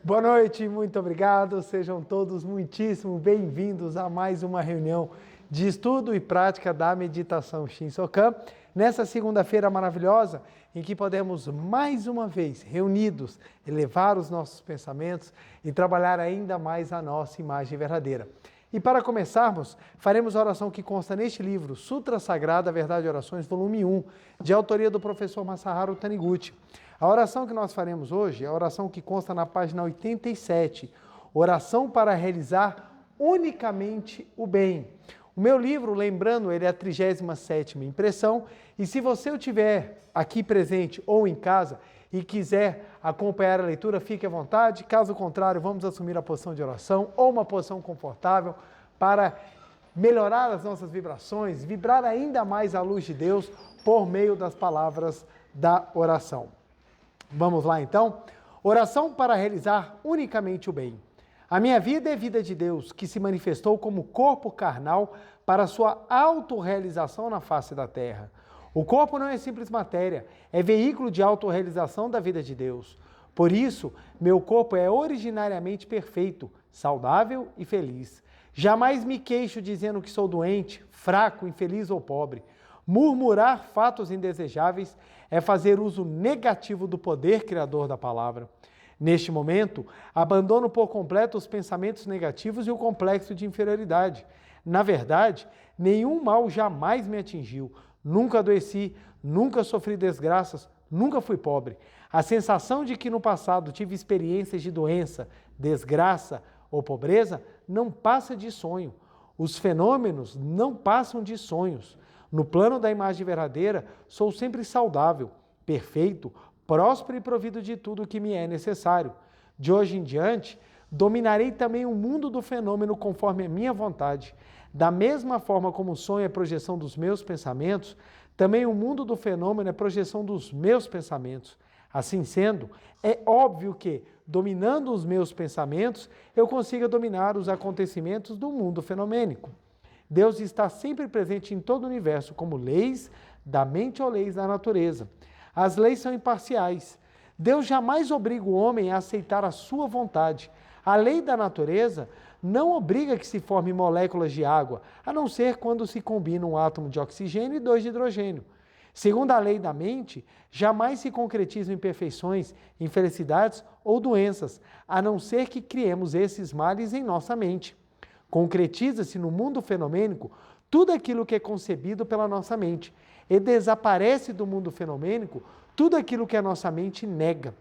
Boa noite, muito obrigado. Sejam todos muitíssimo bem-vindos a mais uma reunião de estudo e prática da meditação Shinsokan. Nessa segunda-feira maravilhosa, em que podemos mais uma vez, reunidos, elevar os nossos pensamentos e trabalhar ainda mais a nossa imagem verdadeira. E para começarmos, faremos a oração que consta neste livro, Sutra Sagrada, Verdade e Orações, volume 1, de autoria do professor Masaharu Taniguchi. A oração que nós faremos hoje é a oração que consta na página 87, oração para realizar unicamente o bem. O meu livro, lembrando, ele é a 37ª impressão, e se você o tiver aqui presente ou em casa e quiser acompanhar a leitura, fique à vontade. Caso contrário, vamos assumir a posição de oração ou uma posição confortável para melhorar as nossas vibrações, vibrar ainda mais a luz de Deus por meio das palavras da oração. Vamos lá então? Oração para realizar unicamente o bem. A minha vida é vida de Deus, que se manifestou como corpo carnal para sua autorrealização na face da terra. O corpo não é simples matéria, é veículo de autorrealização da vida de Deus. Por isso, meu corpo é originariamente perfeito, saudável e feliz. Jamais me queixo dizendo que sou doente, fraco, infeliz ou pobre. Murmurar fatos indesejáveis é fazer uso negativo do poder criador da palavra. Neste momento, abandono por completo os pensamentos negativos e o complexo de inferioridade. Na verdade, nenhum mal jamais me atingiu. Nunca adoeci, nunca sofri desgraças, nunca fui pobre. A sensação de que no passado tive experiências de doença, desgraça ou pobreza não passa de sonho. Os fenômenos não passam de sonhos. No plano da imagem verdadeira, sou sempre saudável, perfeito, próspero e provido de tudo o que me é necessário. De hoje em diante, dominarei também o mundo do fenômeno conforme a minha vontade. Da mesma forma como o sonho é projeção dos meus pensamentos, também o mundo do fenômeno é projeção dos meus pensamentos. Assim sendo, é óbvio que, dominando os meus pensamentos, eu consiga dominar os acontecimentos do mundo fenomênico. Deus está sempre presente em todo o universo, como leis da mente ou leis da natureza. As leis são imparciais. Deus jamais obriga o homem a aceitar a sua vontade. A lei da natureza não obriga que se forme moléculas de água, a não ser quando se combina um átomo de oxigênio e 2 de hidrogênio. Segundo a lei da mente, jamais se concretizam imperfeições, infelicidades ou doenças, a não ser que criemos esses males em nossa mente. Concretiza-se no mundo fenomênico tudo aquilo que é concebido pela nossa mente e desaparece do mundo fenomênico tudo aquilo que a nossa mente nega.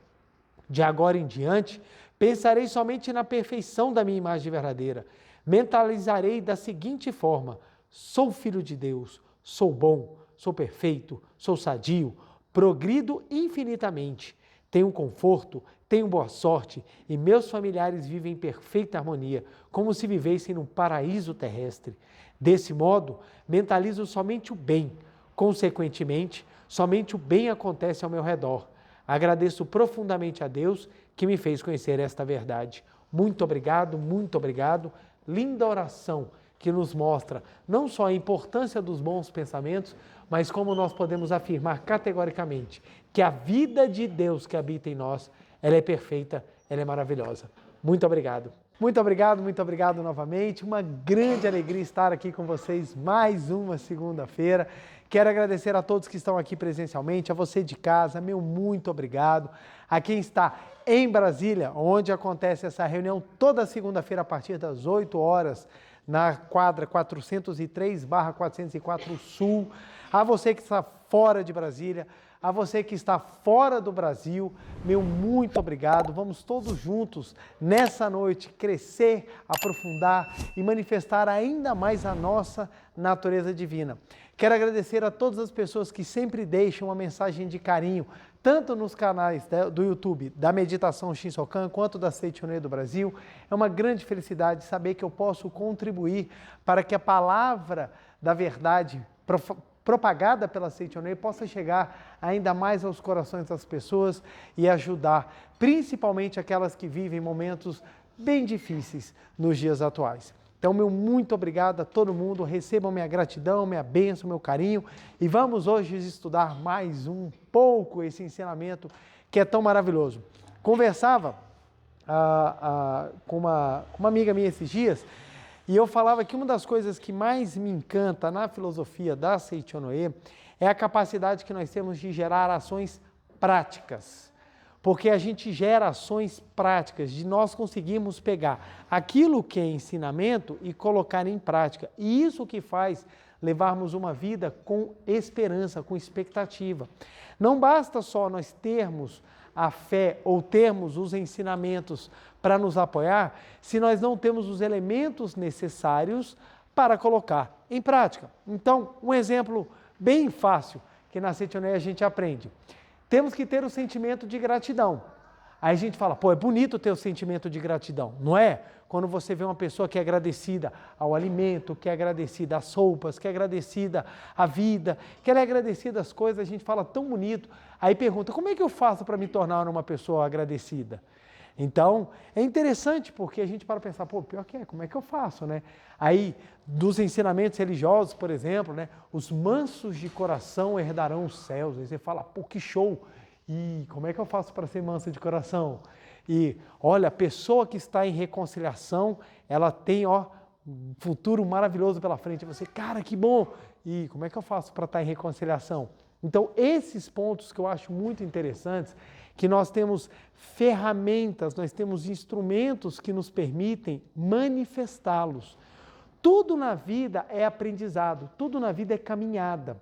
De agora em diante, pensarei somente na perfeição da minha imagem verdadeira. Mentalizarei da seguinte forma: sou filho de Deus, sou bom, sou perfeito, sou sadio, progrido infinitamente. Tenho conforto, tenho boa sorte e meus familiares vivem em perfeita harmonia, como se vivessem num paraíso terrestre. Desse modo, mentalizo somente o bem. Consequentemente, somente o bem acontece ao meu redor. Agradeço profundamente a Deus que me fez conhecer esta verdade. Muito obrigado, muito obrigado. Linda oração que nos mostra não só a importância dos bons pensamentos, mas como nós podemos afirmar categoricamente que a vida de Deus que habita em nós, ela é perfeita, ela é maravilhosa. Muito obrigado. Muito obrigado novamente. Uma grande alegria estar aqui com vocês mais uma segunda-feira. Quero agradecer a todos que estão aqui presencialmente, a você de casa, meu muito obrigado. A quem está em Brasília, onde acontece essa reunião toda segunda-feira a partir das 8 horas, na quadra 403/404 Sul. A você que está fora de Brasília, a você que está fora do Brasil, meu muito obrigado. Vamos todos juntos nessa noite crescer, aprofundar e manifestar ainda mais a nossa natureza divina. Quero agradecer a todas as pessoas que sempre deixam uma mensagem de carinho, tanto nos canais do YouTube da Meditação Shinsokan quanto da Seichonê do Brasil. É uma grande felicidade saber que eu posso contribuir para que a palavra da verdade propagada pela Seichonê possa chegar ainda mais aos corações das pessoas e ajudar, principalmente aquelas que vivem momentos bem difíceis nos dias atuais. Então, meu muito obrigado a todo mundo, recebam minha gratidão, minha bênção, meu carinho e vamos hoje estudar mais um pouco esse ensinamento que é tão maravilhoso. Conversava com uma amiga minha esses dias, e eu falava que uma das coisas que mais me encanta na filosofia da Seichonoye é a capacidade que nós temos de gerar ações práticas. Porque a gente gera ações práticas, de nós conseguirmos pegar aquilo que é ensinamento e colocar em prática. E isso que faz levarmos uma vida com esperança, com expectativa. Não basta só nós termos a fé ou termos os ensinamentos para nos apoiar, se nós não temos os elementos necessários para colocar em prática. Então, um exemplo bem fácil que na Seichonoye a gente aprende. Temos que ter o sentimento de gratidão. Aí a gente fala, pô, é bonito ter o sentimento de gratidão, não é? Quando você vê uma pessoa que é agradecida ao alimento, que é agradecida às roupas, que é agradecida à vida, que ela é agradecida às coisas, a gente fala tão bonito. Aí pergunta, como é que eu faço para me tornar uma pessoa agradecida? Então, é interessante porque a gente para pensar, pô, pior que é, como é que eu faço, né? Aí, dos ensinamentos religiosos, por exemplo, né? Os mansos de coração herdarão os céus. Aí você fala, pô, que show! E como é que eu faço para ser manso de coração? E, olha, a pessoa que está em reconciliação, ela tem, ó, um futuro maravilhoso pela frente. Você, cara, que bom! E como é que eu faço para estar em reconciliação? Então, esses pontos que eu acho muito interessantes, que nós temos ferramentas, nós temos instrumentos que nos permitem manifestá-los. Tudo na vida é aprendizado, tudo na vida é caminhada.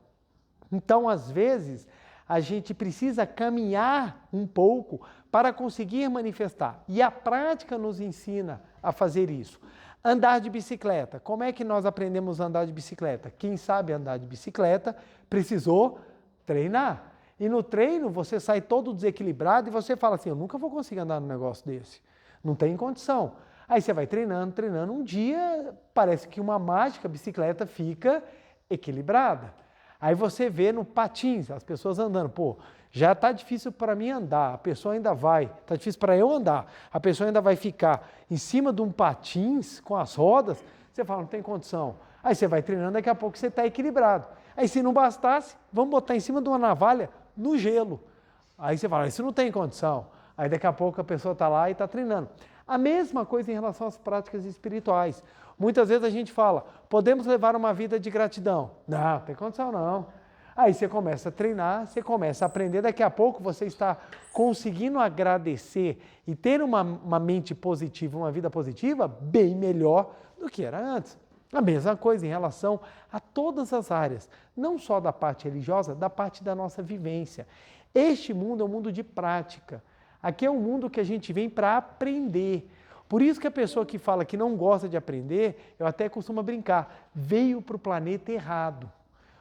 Então, às vezes, a gente precisa caminhar um pouco para conseguir manifestar. E a prática nos ensina a fazer isso. Andar de bicicleta. Como é que nós aprendemos a andar de bicicleta? Quem sabe andar de bicicleta precisou treinar. E no treino você sai todo desequilibrado e você fala assim, eu nunca vou conseguir andar num negócio desse. Não tem condição. Aí você vai treinando, treinando. Um dia parece que uma mágica, a bicicleta fica equilibrada. Aí você vê no patins, as pessoas andando, pô, já está difícil para mim andar, a pessoa ainda vai, está difícil para eu andar, a pessoa ainda vai ficar em cima de um patins com as rodas, você fala, não tem condição. Aí você vai treinando, daqui a pouco você está equilibrado. Aí se não bastasse, vamos botar em cima de uma navalha no gelo. Aí você fala, isso não tem condição. Aí daqui a pouco a pessoa está lá e está treinando. A mesma coisa em relação às práticas espirituais. Muitas vezes a gente fala, podemos levar uma vida de gratidão. Não tem condição não. Aí você começa a treinar, você começa a aprender, daqui a pouco você está conseguindo agradecer e ter uma mente positiva, uma vida positiva bem melhor do que era antes. A mesma coisa em relação a todas as áreas, não só da parte religiosa, da parte da nossa vivência. Este mundo é um mundo de prática. Aqui é um mundo que a gente vem para aprender. Por isso que a pessoa que fala que não gosta de aprender, eu até costumo brincar, veio para o planeta errado.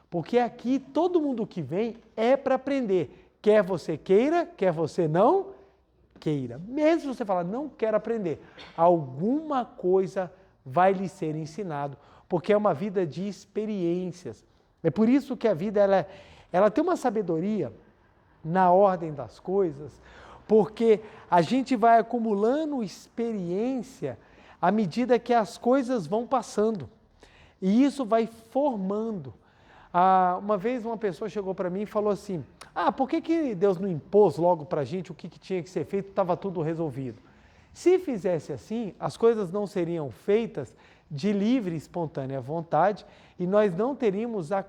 Porque aqui todo mundo que vem é para aprender. Quer você queira, quer você não queira. Mesmo se você falar, não quero aprender, alguma coisa vai lhe ser ensinado, porque é uma vida de experiências. É por isso que a vida ela tem uma sabedoria na ordem das coisas, porque a gente vai acumulando experiência à medida que as coisas vão passando. E isso vai formando. Uma vez uma pessoa chegou para mim e falou assim, por que Deus não impôs logo para a gente o que tinha que ser feito, estava tudo resolvido? Se fizesse assim, as coisas não seriam feitas de livre e espontânea vontade e nós não teríamos a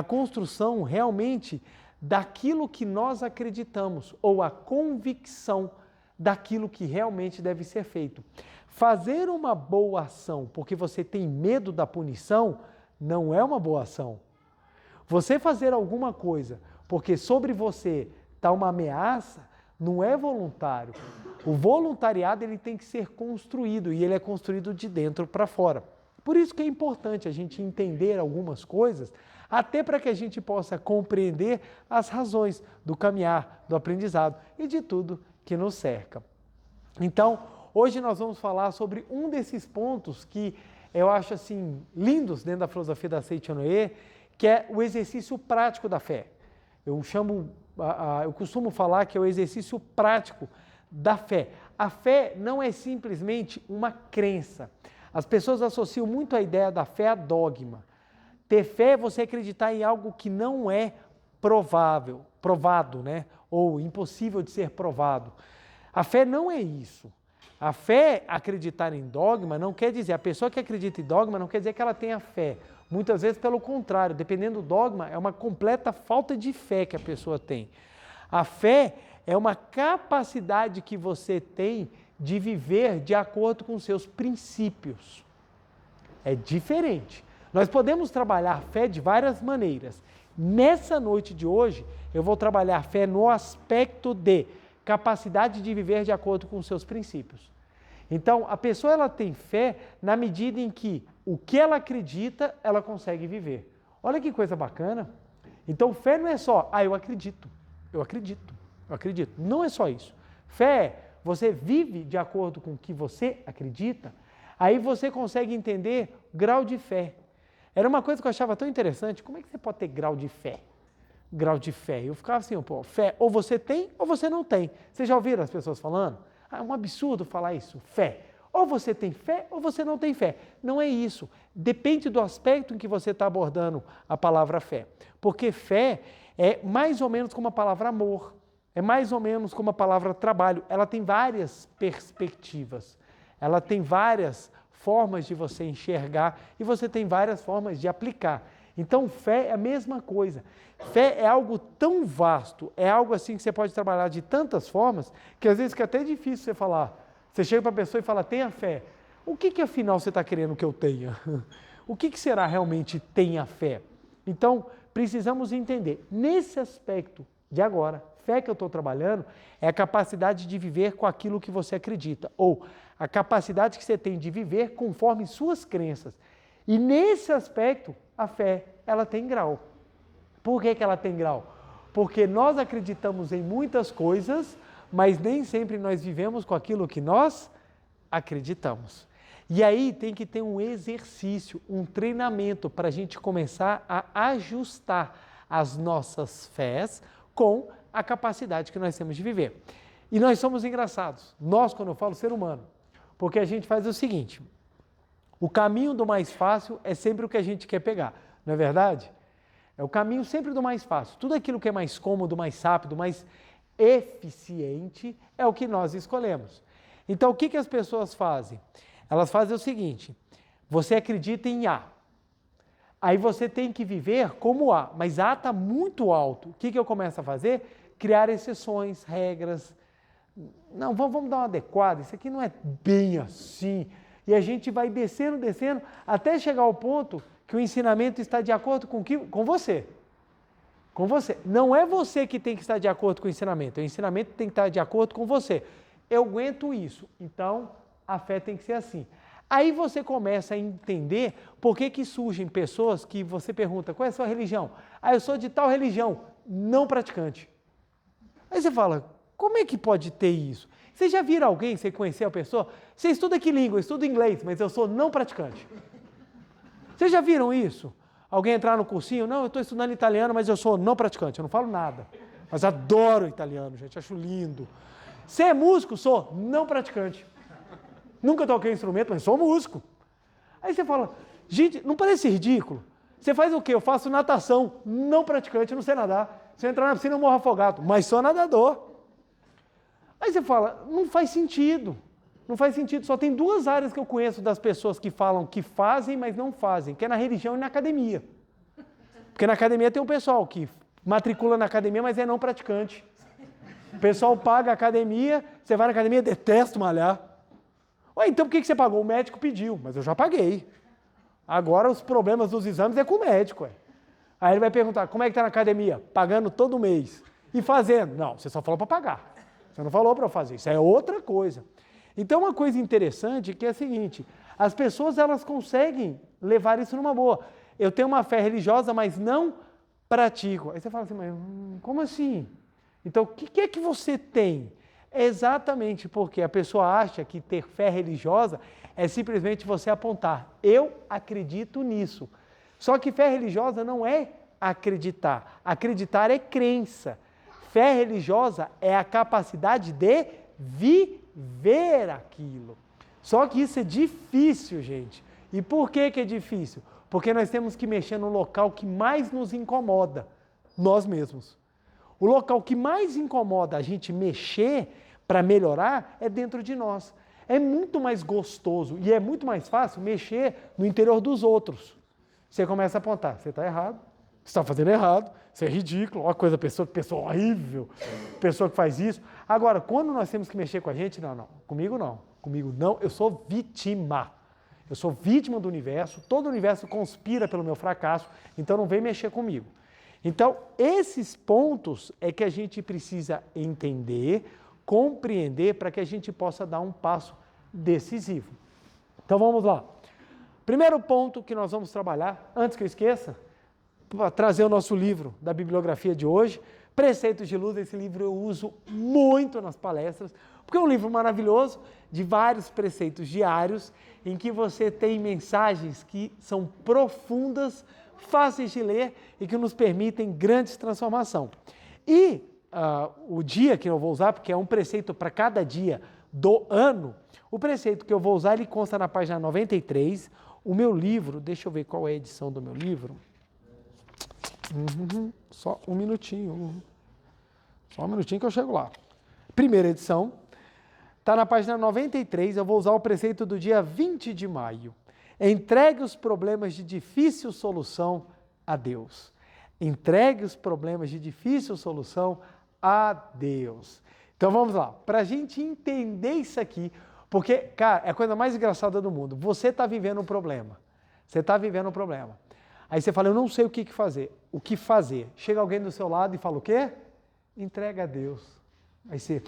construção realmente daquilo que nós acreditamos ou a convicção daquilo que realmente deve ser feito. Fazer uma boa ação porque você tem medo da punição não é uma boa ação. Você fazer alguma coisa porque sobre você está uma ameaça não é voluntário. O voluntariado ele tem que ser construído e ele é construído de dentro para fora. Por isso que é importante a gente entender algumas coisas, até para que a gente possa compreender as razões do caminhar, do aprendizado e de tudo que nos cerca. Então, hoje nós vamos falar sobre um desses pontos que eu acho assim lindos dentro da filosofia da Seichonoye, que é o exercício prático da fé. Eu costumo falar que é o exercício prático da fé. A fé não é simplesmente uma crença. As pessoas associam muito a ideia da fé a dogma. Ter fé é você acreditar em algo que não é provado, né? Ou impossível de ser provado. A fé não é isso. A fé, acreditar em dogma, não quer dizer, a pessoa que acredita em dogma não quer dizer que ela tenha fé. Muitas vezes, pelo contrário, dependendo do dogma, é uma completa falta de fé que a pessoa tem. A fé é uma capacidade que você tem de viver de acordo com os seus princípios. É diferente. Nós podemos trabalhar fé de várias maneiras. Nessa noite de hoje, eu vou trabalhar fé no aspecto de capacidade de viver de acordo com os seus princípios. Então, a pessoa ela tem fé na medida em que o que ela acredita, ela consegue viver. Olha que coisa bacana. Então, fé não é só, eu acredito, eu acredito, eu acredito. Não é só isso. Fé é, você vive de acordo com o que você acredita, aí você consegue entender o grau de fé. Era uma coisa que eu achava tão interessante, como é que você pode ter grau de fé? Grau de fé. Eu ficava assim, fé, ou você tem ou você não tem. Vocês já ouviram as pessoas falando? É um absurdo falar isso, fé. Ou você tem fé ou você não tem fé. Não é isso. Depende do aspecto em que você está abordando a palavra fé. Porque fé é mais ou menos como a palavra amor, é mais ou menos como a palavra trabalho. Ela tem várias perspectivas, ela tem várias formas de você enxergar e você tem várias formas de aplicar. Então, fé é a mesma coisa. Fé é algo tão vasto, é algo assim que você pode trabalhar de tantas formas, que às vezes fica até difícil você falar. Você chega para a pessoa e fala, tenha fé. O que afinal você está querendo que eu tenha? O que será realmente tenha fé? Então, precisamos entender, nesse aspecto de agora, fé que eu estou trabalhando é a capacidade de viver com aquilo que você acredita, ou a capacidade que você tem de viver conforme suas crenças. E nesse aspecto, a fé, ela tem grau. Por que ela tem grau? Porque nós acreditamos em muitas coisas, mas nem sempre nós vivemos com aquilo que nós acreditamos. E aí tem que ter um exercício, um treinamento para a gente começar a ajustar as nossas fés com a capacidade que nós temos de viver. E nós somos engraçados, nós, quando eu falo ser humano, porque a gente faz o seguinte, o caminho do mais fácil é sempre o que a gente quer pegar, não é verdade? É o caminho sempre do mais fácil. Tudo aquilo que é mais cômodo, mais rápido, mais eficiente é o que nós escolhemos. Então, o que as pessoas fazem? Elas fazem o seguinte, você acredita em A, aí você tem que viver como A, mas A está muito alto. O que eu começo a fazer? Criar exceções, regras. Não, vamos dar uma adequada, isso aqui não é bem assim. E a gente vai descendo, até chegar ao ponto que o ensinamento está de acordo com você. Com você. Não é você que tem que estar de acordo com o ensinamento tem que estar de acordo com você. Eu aguento isso, então a fé tem que ser assim. Aí você começa a entender por que surgem pessoas que você pergunta, qual é a sua religião? Eu sou de tal religião, não praticante. Aí você fala, como é que pode ter isso? Você já viram alguém, você conheceu a pessoa? Você estuda que língua? Eu estudo inglês, mas eu sou não praticante. Vocês já viram isso? Alguém entrar no cursinho? Não, eu estou estudando italiano, mas eu sou não praticante, eu não falo nada. Mas adoro italiano, gente, acho lindo. Você é músico? Sou não praticante. Nunca toquei instrumento, mas sou músico. Aí você fala, gente, não parece ridículo? Você faz o quê? Eu faço natação, não praticante, não sei nadar. Se eu entrar na piscina, eu morro afogado, mas sou nadador. Aí você fala, não faz sentido. Não faz sentido, só tem duas áreas que eu conheço das pessoas que falam que fazem, mas não fazem, que é na religião e na academia. Porque na academia tem um pessoal que matricula na academia, mas é não praticante. O pessoal paga a academia, você vai na academia, detesto malhar. Ué, então por que você pagou? O médico pediu, mas eu já paguei. Agora os problemas dos exames é com o médico. Ué. Aí ele vai perguntar, como é que está na academia? Pagando todo mês. E fazendo? Não, você só falou para pagar. Você não falou para eu fazer, isso é outra coisa. Então, uma coisa interessante que é a seguinte, as pessoas elas conseguem levar isso numa boa. Eu tenho uma fé religiosa, mas não pratico. Aí você fala assim, mas como assim? Então, o que é que você tem? É exatamente porque a pessoa acha que ter fé religiosa é simplesmente você apontar, eu acredito nisso. Só que fé religiosa não é acreditar. Acreditar é crença. Fé religiosa é a capacidade de viver aquilo. Só que isso é difícil, gente. E por que é difícil? Porque nós temos que mexer no local que mais nos incomoda, nós mesmos. O local que mais incomoda a gente mexer, para melhorar é dentro de nós. É muito mais gostoso e é muito mais fácil mexer no interior dos outros. Você começa a apontar, você está errado, você está fazendo errado, você é ridículo, olha coisa, pessoa horrível, pessoa que faz isso. Agora, quando nós temos que mexer com a gente, não, comigo não, eu sou vítima. Eu sou vítima do universo, todo o universo conspira pelo meu fracasso, então não vem mexer comigo. Então, esses pontos é que a gente precisa entender, compreender, para que a gente possa dar um passo decisivo. Então, vamos lá. Primeiro ponto que nós vamos trabalhar, antes que eu esqueça, para trazer o nosso livro da bibliografia de hoje, Preceitos de Luz. Esse livro eu uso muito nas palestras, porque é um livro maravilhoso, de vários preceitos diários, em que você tem mensagens que são profundas, fáceis de ler e que nos permitem grandes transformações. E o dia que eu vou usar, porque é um preceito para cada dia do ano, o preceito que eu vou usar, ele consta na página 93. O meu livro, deixa eu ver qual é a edição do meu livro. Só um minutinho que eu chego lá. Primeira edição, está na página 93, eu vou usar o preceito do dia 20 de maio. Entregue os problemas de difícil solução a Deus. Entregue os problemas de difícil solução a Deus. Então vamos lá, para a gente entender isso aqui, porque, cara, é a coisa mais engraçada do mundo. Você está vivendo um problema. Aí você fala, eu não sei o que fazer. O que fazer? Chega alguém do seu lado e fala o quê? Entrega a Deus. Aí você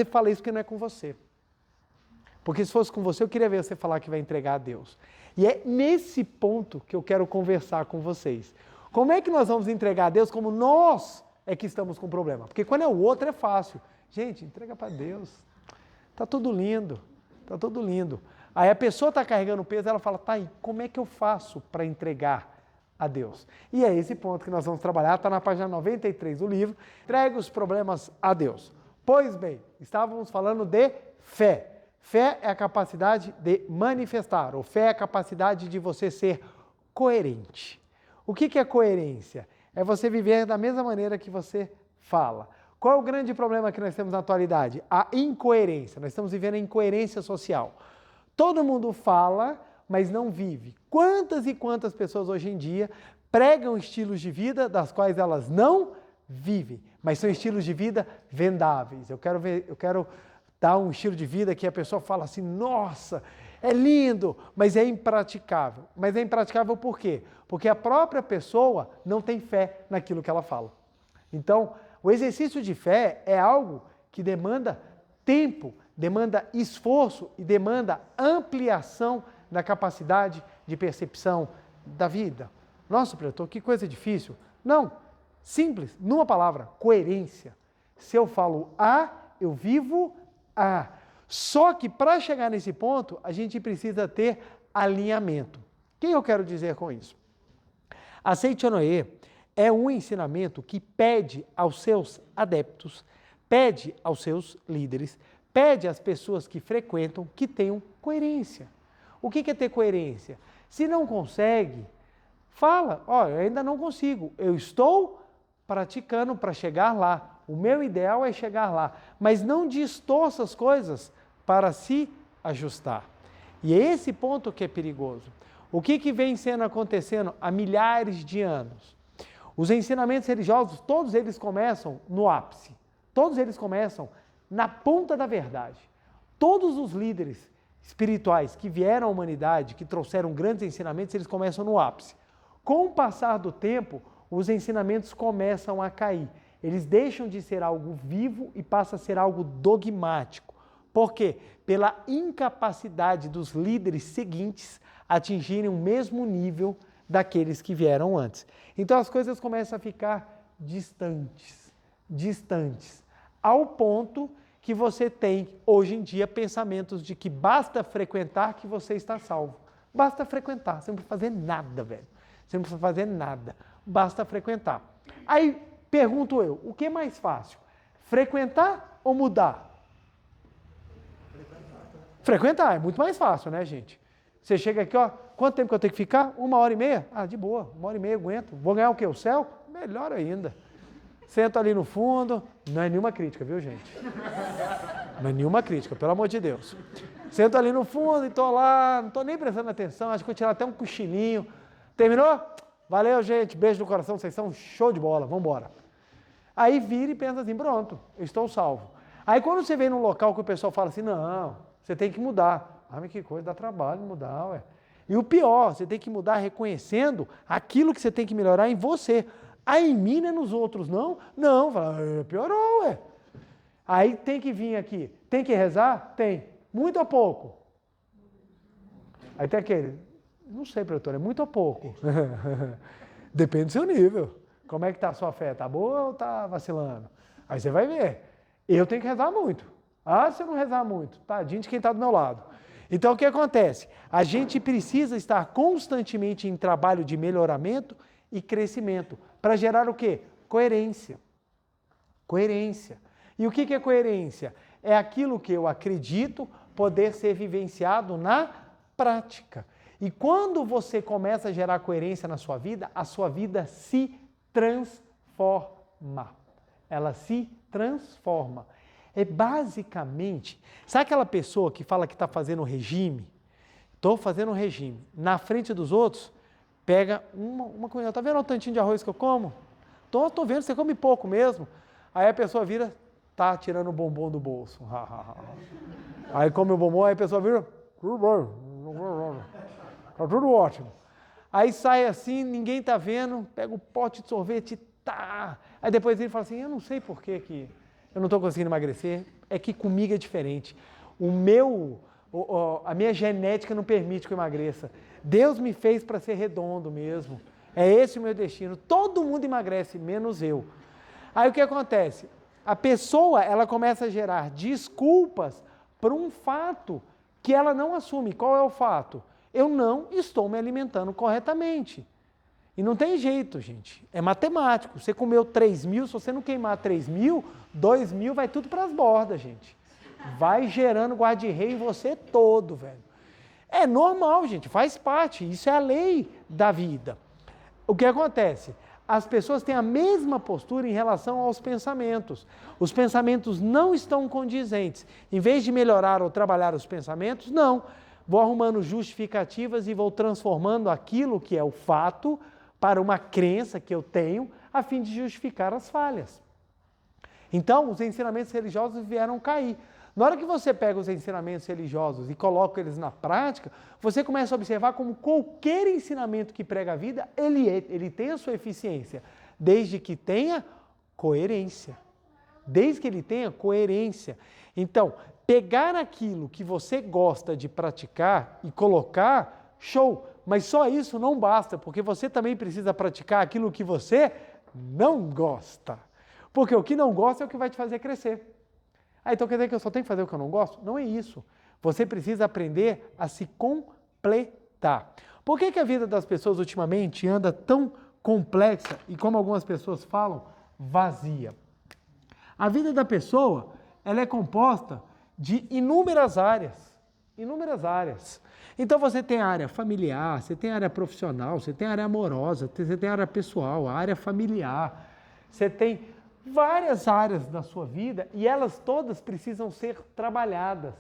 fala isso porque não é com você. Porque se fosse com você, eu queria ver você falar que vai entregar a Deus. E é nesse ponto que eu quero conversar com vocês. Como é que nós vamos entregar a Deus como nós é que estamos com problema? Porque quando é o outro é fácil. Gente, entrega para Deus. Tá tudo lindo. Aí a pessoa está carregando peso, ela fala, tá aí, como é que eu faço para entregar a Deus? E é esse ponto que nós vamos trabalhar, está na página 93 do livro, Entregue os problemas a Deus. Pois bem, estávamos falando de fé. Fé é a capacidade de manifestar, ou fé é a capacidade de você ser coerente. O que é coerência? É você viver da mesma maneira que você fala. Qual é o grande problema que nós temos na atualidade? A incoerência. Nós estamos vivendo a incoerência social. Todo mundo fala, mas não vive. Quantas e quantas pessoas hoje em dia pregam estilos de vida das quais elas não vivem, mas são estilos de vida vendáveis. Eu quero dar um estilo de vida que a pessoa fala assim, nossa, é lindo, mas é impraticável. Mas é impraticável por quê? Porque a própria pessoa não tem fé naquilo que ela fala. Então, o exercício de fé é algo que demanda tempo, demanda esforço e demanda ampliação da capacidade de percepção da vida. Nossa, pretor, que coisa difícil. Não, simples, numa palavra, coerência. Se eu falo A, eu vivo A. Só que para chegar nesse ponto, a gente precisa ter alinhamento. O que eu quero dizer com isso? A Seichonoye é um ensinamento que pede aos seus adeptos, pede aos seus líderes, pede às pessoas que frequentam que tenham coerência. O que é ter coerência? Se não consegue, fala, eu ainda não consigo, eu estou praticando para chegar lá, o meu ideal é chegar lá, mas não distorça as coisas para se ajustar. E é esse ponto que é perigoso. O que vem acontecendo há milhares de anos? Os ensinamentos religiosos, todos eles começam no ápice, todos eles começam na ponta da verdade. Todos os líderes espirituais que vieram à humanidade, que trouxeram grandes ensinamentos, eles começam no ápice. Com o passar do tempo, os ensinamentos começam a cair. Eles deixam de ser algo vivo e passam a ser algo dogmático. Por quê? Pela incapacidade dos líderes seguintes atingirem o mesmo nível daqueles que vieram antes. Então as coisas começam a ficar distantes, ao ponto que você tem, hoje em dia, pensamentos de que basta frequentar que você está salvo. Basta frequentar, você não precisa fazer nada, velho. Você não precisa fazer nada, basta frequentar. Aí, pergunto eu, o que é mais fácil? Frequentar ou mudar? Frequentar, é muito mais fácil, né, gente? Você chega aqui, quanto tempo que eu tenho que ficar? 1h30? Ah, de boa, 1h30 eu aguento. Vou ganhar o quê? O céu? Melhor ainda. sento ali no fundo, não é nenhuma crítica, viu, gente? Não é nenhuma crítica, pelo amor de Deus. Sento ali no fundo e tô lá, não tô nem prestando atenção, acho que vou tirar até um cochilinho. Terminou? Valeu, gente, beijo no coração, vocês são show de bola, vamos embora. Aí vira e pensa assim, pronto, eu estou salvo. Aí quando você vem num local que o pessoal fala assim, não, você tem que mudar. Ah, mas que coisa, dá trabalho mudar, ué. E o pior, você tem que mudar reconhecendo aquilo que você tem que melhorar em você. Aí em mim, não é nos outros, não? Não, fala, piorou, ué. Aí tem que vir aqui. Tem que rezar? Tem. Muito ou pouco? Aí tem aquele, não sei, professor, é muito ou pouco? Depende do seu nível. Como é que está a sua fé? Está boa ou está vacilando? Aí você vai ver. Eu tenho que rezar muito. Ah, se eu não rezar muito, tadinho de quem está do meu lado. Então o que acontece? A gente precisa estar constantemente em trabalho de melhoramento e crescimento. Para gerar o quê? Coerência. Coerência. E o que é coerência? É aquilo que eu acredito poder ser vivenciado na prática. E quando você começa a gerar coerência na sua vida, a sua vida se transforma. Ela se transforma. É basicamente, sabe aquela pessoa que fala que está fazendo regime? Estou fazendo regime. Na frente dos outros, pega uma comida. Está vendo o tantinho de arroz que eu como? Estou vendo, você come pouco mesmo. Aí a pessoa vira, tá tirando o bombom do bolso. Aí come o bombom, aí a pessoa vira, tudo bem, tá tudo ótimo. Aí sai assim, ninguém tá vendo, pega o pote de sorvete, tá. Aí depois ele fala assim, eu não sei por que eu não estou conseguindo emagrecer, é que comigo é diferente. A minha genética não permite que eu emagreça. Deus me fez para ser redondo mesmo. É esse o meu destino. Todo mundo emagrece, menos eu. Aí o que acontece? A pessoa, ela começa a gerar desculpas por um fato que ela não assume. Qual é o fato? Eu não estou me alimentando corretamente. E não tem jeito, gente. É matemático. Você comeu 3.000, se você não queimar 3.000, 2.000 vai tudo para as bordas, gente. Vai gerando guarda-rei em você todo, velho. É normal, gente. Faz parte. Isso é a lei da vida. O que acontece? As pessoas têm a mesma postura em relação aos pensamentos. Os pensamentos não estão condizentes. Em vez de melhorar ou trabalhar os pensamentos, não. Vou arrumando justificativas e vou transformando aquilo que é o fato para uma crença que eu tenho, a fim de justificar as falhas. Então, os ensinamentos religiosos vieram cair. Na hora que você pega os ensinamentos religiosos e coloca eles na prática, você começa a observar como qualquer ensinamento que prega a vida, ele tem a sua eficiência, desde que tenha coerência. Desde que ele tenha coerência. Então, pegar aquilo que você gosta de praticar e colocar, show! Mas só isso não basta, porque você também precisa praticar aquilo que você não gosta. Porque o que não gosta é o que vai te fazer crescer. Então quer dizer que eu só tenho que fazer o que eu não gosto? Não é isso. Você precisa aprender a se completar. Por que a vida das pessoas ultimamente anda tão complexa e, como algumas pessoas falam, vazia? A vida da pessoa, ela é composta de inúmeras áreas. Inúmeras áreas. Então você tem a área familiar, você tem a área profissional, você tem a área amorosa, você tem a área pessoal, a área familiar. Você tem várias áreas da sua vida e elas todas precisam ser trabalhadas.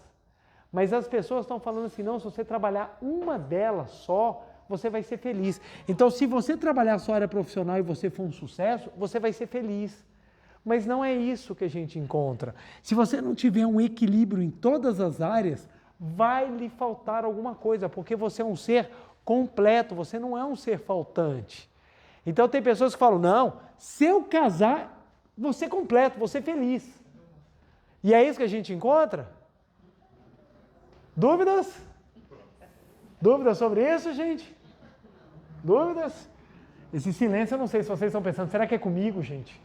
Mas as pessoas estão falando assim, não, se você trabalhar uma delas só, você vai ser feliz. Então, se você trabalhar só a área profissional e você for um sucesso, você vai ser feliz. Mas não é isso que a gente encontra. Se você não tiver um equilíbrio em todas as áreas, vai lhe faltar alguma coisa, porque você é um ser completo, você não é um ser faltante. Então tem pessoas que falam, não, se eu casar, vou ser completo, vou ser feliz. E é isso que a gente encontra? Dúvidas? Dúvidas sobre isso, gente? Dúvidas? Esse silêncio, eu não sei se vocês estão pensando, será que é comigo, gente?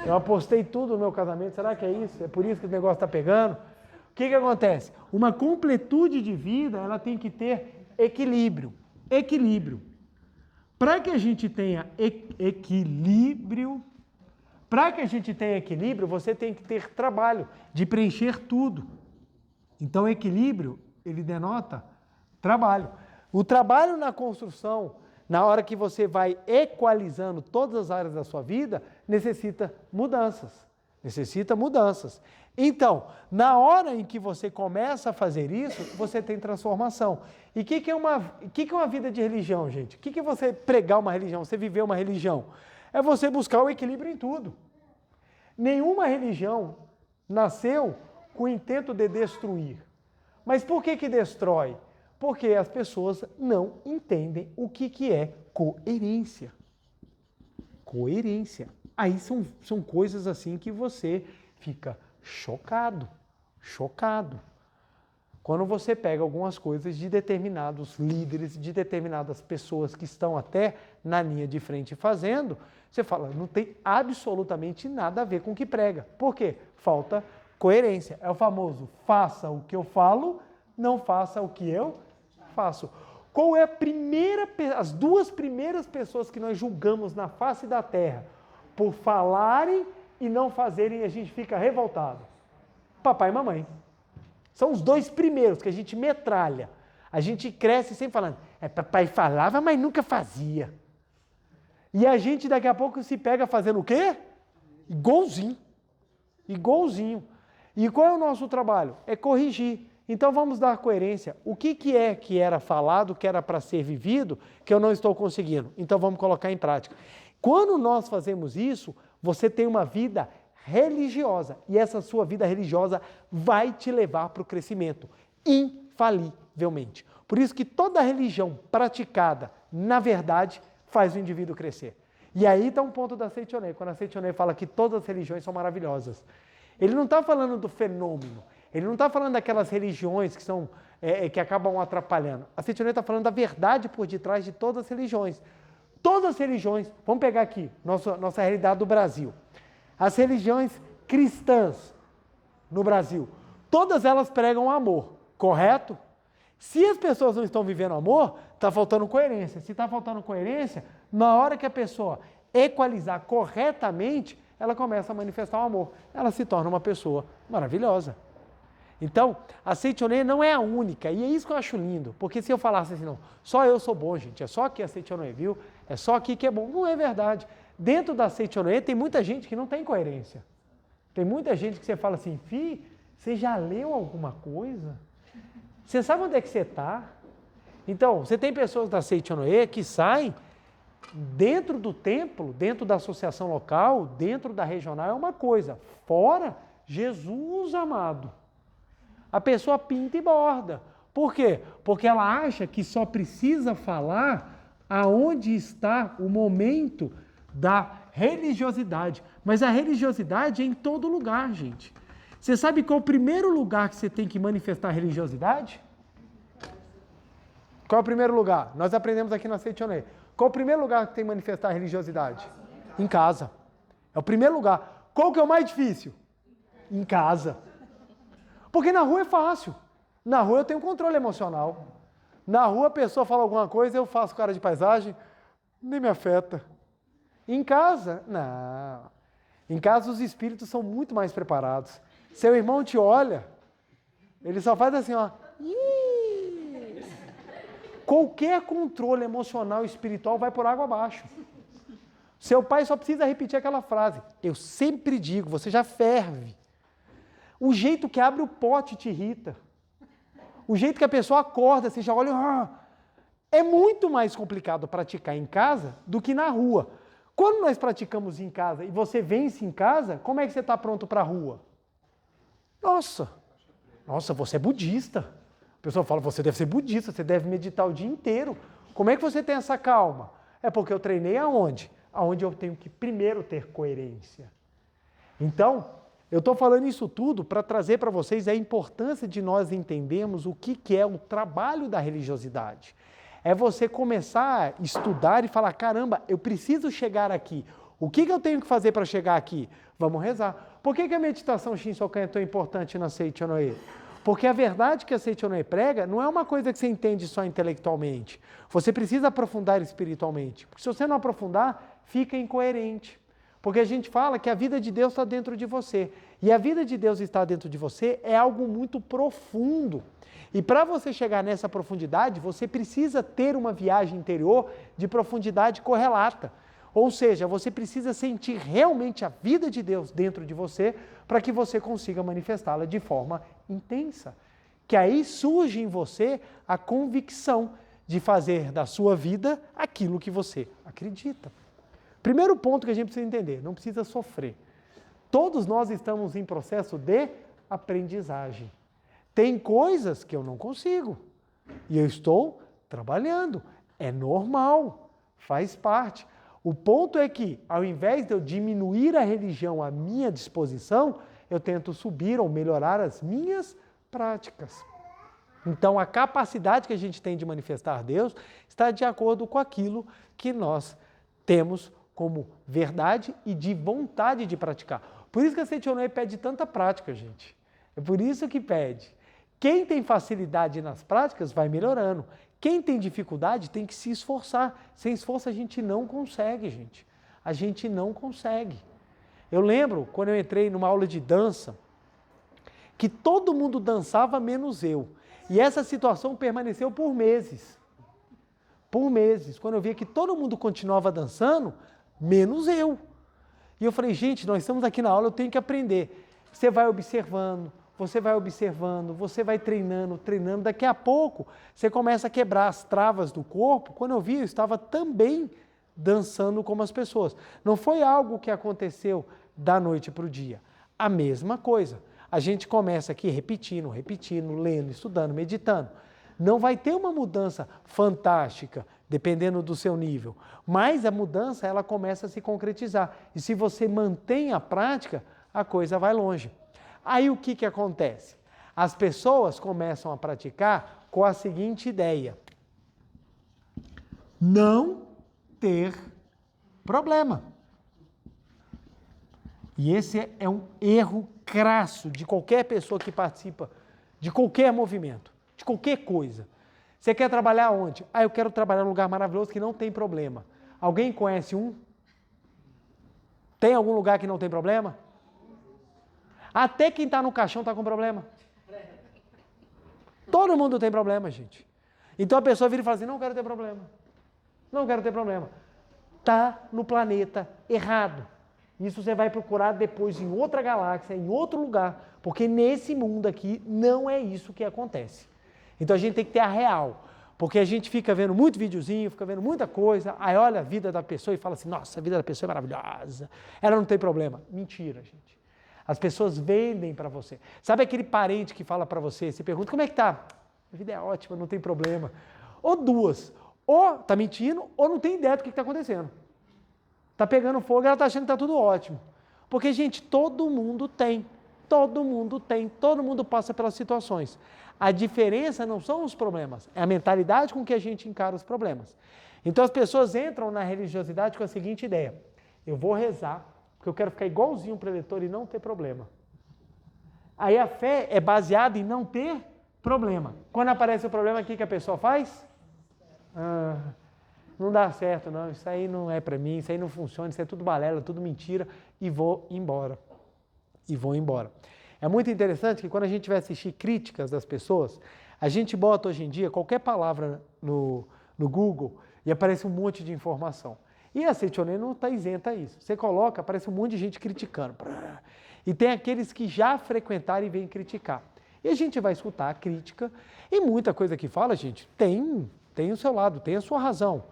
Eu apostei tudo no meu casamento, será que é isso? É por isso que o negócio está pegando? O que acontece? Uma completude de vida, ela tem que ter equilíbrio. Equilíbrio. Para que a gente tenha equilíbrio, você tem que ter trabalho de preencher tudo. Então, equilíbrio, ele denota trabalho. O trabalho na construção, na hora que você vai equalizando todas as áreas da sua vida, necessita mudanças. Necessita mudanças. Então, na hora em que você começa a fazer isso, você tem transformação. E o que é uma vida de religião, gente? O que é você pregar uma religião, você viver uma religião? É você buscar o equilíbrio em tudo. Nenhuma religião nasceu com o intento de destruir. Mas por que destrói? Porque as pessoas não entendem o que é coerência. Coerência. Aí são coisas assim que você fica chocado. Quando você pega algumas coisas de determinados líderes, de determinadas pessoas que estão até na linha de frente fazendo, você fala, não tem absolutamente nada a ver com o que prega. Por quê? Falta coerência. É o famoso, faça o que eu falo, não faça o que eu faço. Qual é as duas primeiras pessoas que nós julgamos na face da terra por falarem e não fazerem e a gente fica revoltado? Papai e mamãe. São os dois primeiros que a gente metralha. A gente cresce sempre falando, papai falava, mas nunca fazia. E a gente daqui a pouco se pega fazendo o quê? Igualzinho. E qual é o nosso trabalho? É corrigir. Então vamos dar coerência. O que é que era falado, que era para ser vivido, que eu não estou conseguindo? Então vamos colocar em prática. Quando nós fazemos isso, você tem uma vida religiosa. E essa sua vida religiosa vai te levar para o crescimento, infalivelmente. Por isso que toda religião praticada, na verdade, faz o indivíduo crescer. E aí está um ponto da Seitonei, quando a Seitonei fala que todas as religiões são maravilhosas. Ele não está falando do fenômeno, ele não está falando daquelas religiões que acabam atrapalhando. A Seitonei está falando da verdade por detrás de todas as religiões. Todas as religiões, vamos pegar aqui, nossa realidade do Brasil. As religiões cristãs no Brasil, todas elas pregam amor, correto? Se as pessoas não estão vivendo amor, está faltando coerência. Se está faltando coerência, na hora que a pessoa equalizar corretamente, ela começa a manifestar o amor. Ela se torna uma pessoa maravilhosa. Então, a Seitonei não é a única, e é isso que eu acho lindo, porque se eu falasse assim, não, só eu sou bom, gente, é só aqui a Seitonei, viu? É só aqui que é bom. Não é verdade. Dentro da Seitonei tem muita gente que não tem coerência. Tem muita gente que você fala assim, você já leu alguma coisa? Você sabe onde é que você está? Então, você tem pessoas da Seitonei que saem dentro do templo, dentro da associação local, dentro da regional é uma coisa. Fora, Jesus amado. A pessoa pinta e borda. Por quê? Porque ela acha que só precisa falar aonde está o momento da religiosidade. Mas a religiosidade é em todo lugar, gente. Você sabe qual é o primeiro lugar que você tem que manifestar a religiosidade? Qual é o primeiro lugar? Nós aprendemos aqui na Seitonei. Qual é o primeiro lugar que tem que manifestar a religiosidade? Em casa. É o primeiro lugar. Qual que é o mais difícil? Em casa. Porque na rua é fácil. Na rua eu tenho controle emocional. Na rua a pessoa fala alguma coisa, eu faço cara de paisagem, nem me afeta. Em casa, não. Em casa os espíritos são muito mais preparados. Seu irmão te olha, ele só faz assim, ó. Qualquer controle emocional e espiritual vai por água abaixo. Seu pai só precisa repetir aquela frase. Eu sempre digo, você já ferve. O jeito que abre o pote te irrita. O jeito que a pessoa acorda, você já olha... É muito mais complicado praticar em casa do que na rua. Quando nós praticamos em casa e você vence em casa, como é que você está pronto para a rua? Nossa, você é budista. A pessoa fala, você deve ser budista, você deve meditar o dia inteiro. Como é que você tem essa calma? É porque eu treinei aonde? Aonde eu tenho que primeiro ter coerência. Então, eu estou falando isso tudo para trazer para vocês a importância de nós entendermos o que é o trabalho da religiosidade. É você começar a estudar e falar, caramba, eu preciso chegar aqui. O que eu tenho que fazer para chegar aqui? Vamos rezar. Por que a meditação Shinsokan é tão importante na Seitonei? Porque a verdade que a Seitonei prega não é uma coisa que você entende só intelectualmente. Você precisa aprofundar espiritualmente. Porque se você não aprofundar, fica incoerente. Porque a gente fala que a vida de Deus está dentro de você. E a vida de Deus está dentro de você é algo muito profundo. E para você chegar nessa profundidade, você precisa ter uma viagem interior de profundidade correlata. Ou seja, você precisa sentir realmente a vida de Deus dentro de você para que você consiga manifestá-la de forma intensa. Que aí surge em você a convicção de fazer da sua vida aquilo que você acredita. Primeiro ponto que a gente precisa entender, não precisa sofrer. Todos nós estamos em processo de aprendizagem. Tem coisas que eu não consigo e eu estou trabalhando. É normal, faz parte. O ponto é que, ao invés de eu diminuir a religião à minha disposição, eu tento subir ou melhorar as minhas práticas. Então, a capacidade que a gente tem de manifestar Deus está de acordo com aquilo que nós temos como verdade e de vontade de praticar. Por isso que a Setionei pede tanta prática, gente. É por isso que pede. Quem tem facilidade nas práticas vai melhorando. Quem tem dificuldade tem que se esforçar. Sem esforço a gente não consegue, gente. A gente não consegue. Eu lembro, quando eu entrei numa aula de dança, que todo mundo dançava menos eu. E essa situação permaneceu por meses. Por meses. Quando eu via que todo mundo continuava dançando, menos eu. E eu falei, gente, nós estamos aqui na aula, eu tenho que aprender. Você vai observando, você vai treinando, daqui a pouco você começa a quebrar as travas do corpo. Quando eu vi, eu estava também dançando como as pessoas. Não foi algo que aconteceu da noite para o dia. A mesma coisa. A gente começa aqui repetindo, lendo, estudando, meditando. Não vai ter uma mudança fantástica, dependendo do seu nível, mas a mudança ela começa a se concretizar. E se você mantém a prática, a coisa vai longe. Aí o que acontece? As pessoas começam a praticar com a seguinte ideia: não ter problema. E esse é um erro crasso de qualquer pessoa que participa de qualquer movimento, de qualquer coisa. Você quer trabalhar onde? Eu quero trabalhar num lugar maravilhoso que não tem problema. Alguém conhece um? Tem algum lugar que não tem problema? Até quem está no caixão está com problema. Todo mundo tem problema, gente. Então a pessoa vira e fala assim, não quero ter problema. Não quero ter problema. Está no planeta errado. Isso você vai procurar depois em outra galáxia, em outro lugar, porque nesse mundo aqui não é isso que acontece. Então a gente tem que ter a real, porque a gente fica vendo muito videozinho, fica vendo muita coisa, aí olha a vida da pessoa e fala assim, nossa, a vida da pessoa é maravilhosa, ela não tem problema. Mentira, gente. As pessoas vendem para você. Sabe aquele parente que fala para você, você pergunta, como é que tá? A vida é ótima, não tem problema. Ou duas, ou tá mentindo, ou não tem ideia do que está acontecendo. Está pegando fogo e ela está achando que está tudo ótimo. Porque, gente, todo mundo passa pelas situações. A diferença não são os problemas, é a mentalidade com que a gente encara os problemas. Então as pessoas entram na religiosidade com a seguinte ideia: eu vou rezar, porque eu quero ficar igualzinho um preletor e não ter problema. Aí a fé é baseada em não ter problema. Quando aparece o problema, o que a pessoa faz? Não dá certo, não, isso aí não é para mim, isso aí não funciona, isso é tudo balela, tudo mentira, e vou embora. É muito interessante que quando a gente vai assistir críticas das pessoas, a gente bota hoje em dia qualquer palavra no Google e aparece um monte de informação. E a Setionei não está isenta a isso. Você coloca, aparece um monte de gente criticando. E tem aqueles que já frequentaram e vêm criticar. E a gente vai escutar a crítica e muita coisa que fala, gente, tem o seu lado, tem a sua razão.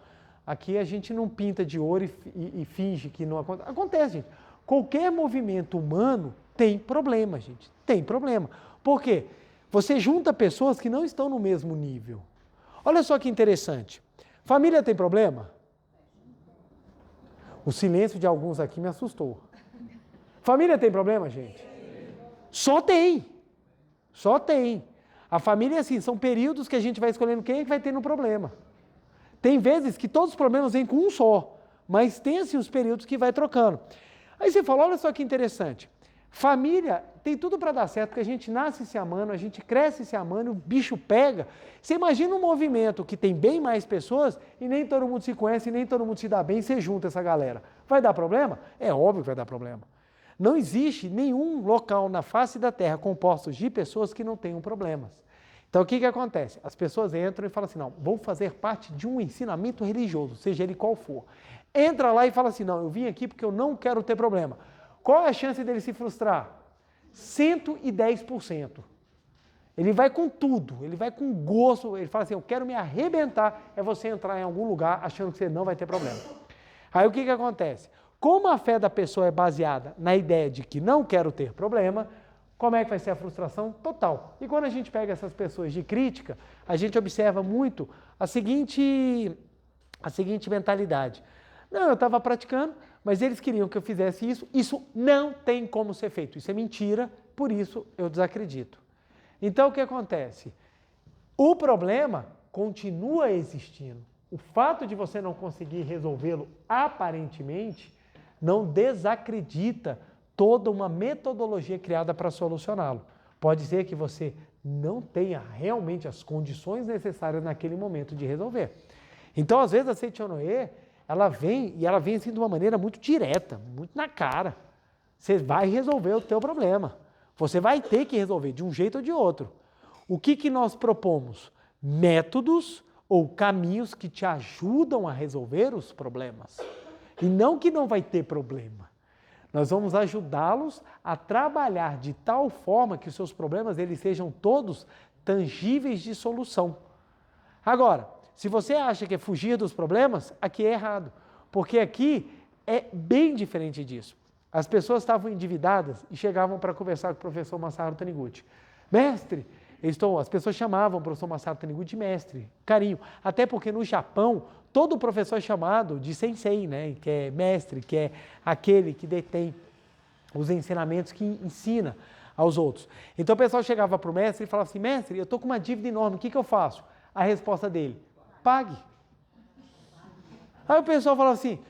Aqui a gente não pinta de ouro e finge que não acontece. Acontece, gente. Qualquer movimento humano tem problema, gente. Tem problema. Por quê? Você junta pessoas que não estão no mesmo nível. Olha só que interessante. Família tem problema? O silêncio de alguns aqui me assustou. Família tem problema, gente? Só tem. A família é assim, são períodos que a gente vai escolhendo quem é que vai ter no problema. Tem vezes que todos os problemas vêm com um só, mas tem assim os períodos que vai trocando. Aí você fala, olha só que interessante. Família tem tudo para dar certo, porque a gente nasce se amando, a gente cresce se amando, o bicho pega. Você imagina um movimento que tem bem mais pessoas e nem todo mundo se conhece, nem todo mundo se dá bem, você junta essa galera. Vai dar problema? É óbvio que vai dar problema. Não existe nenhum local na face da Terra composto de pessoas que não tenham problemas. Então, o que acontece? As pessoas entram e falam assim, não, vou fazer parte de um ensinamento religioso, seja ele qual for. Entra lá e fala assim, não, eu vim aqui porque eu não quero ter problema. Qual é a chance dele se frustrar? 110%. Ele vai com tudo, ele vai com gosto, ele fala assim, eu quero me arrebentar, é você entrar em algum lugar achando que você não vai ter problema. Aí o que acontece? Como a fé da pessoa é baseada na ideia de que não quero ter problema, como é que vai ser a frustração? Total. E quando a gente pega essas pessoas de crítica, a gente observa muito a seguinte mentalidade. Não, eu estava praticando, mas eles queriam que eu fizesse isso, isso não tem como ser feito, isso é mentira, por isso eu desacredito. Então o que acontece? O problema continua existindo. O fato de você não conseguir resolvê-lo aparentemente não desacredita toda uma metodologia criada para solucioná-lo. Pode ser que você não tenha realmente as condições necessárias naquele momento de resolver. Então, às vezes, a Seichonoye, ela vem assim de uma maneira muito direta, muito na cara. Você vai resolver o teu problema. Você vai ter que resolver de um jeito ou de outro. O que nós propomos? Métodos ou caminhos que te ajudam a resolver os problemas. E não que não vai ter problema. Nós vamos ajudá-los a trabalhar de tal forma que os seus problemas eles sejam todos tangíveis de solução. Agora, se você acha que é fugir dos problemas, aqui é errado. Porque aqui é bem diferente disso. As pessoas estavam endividadas e chegavam para conversar com o professor Masaru Taniguchi. Mestre, as pessoas chamavam o professor Masaru Taniguchi de mestre, carinho. Até porque no Japão, todo professor é chamado de sensei, né? Que é mestre, que é aquele que detém os ensinamentos que ensina aos outros. Então o pessoal chegava para o mestre e falava assim, mestre, eu estou com uma dívida enorme, o que eu faço? A resposta dele, pague. Aí o pessoal falava assim,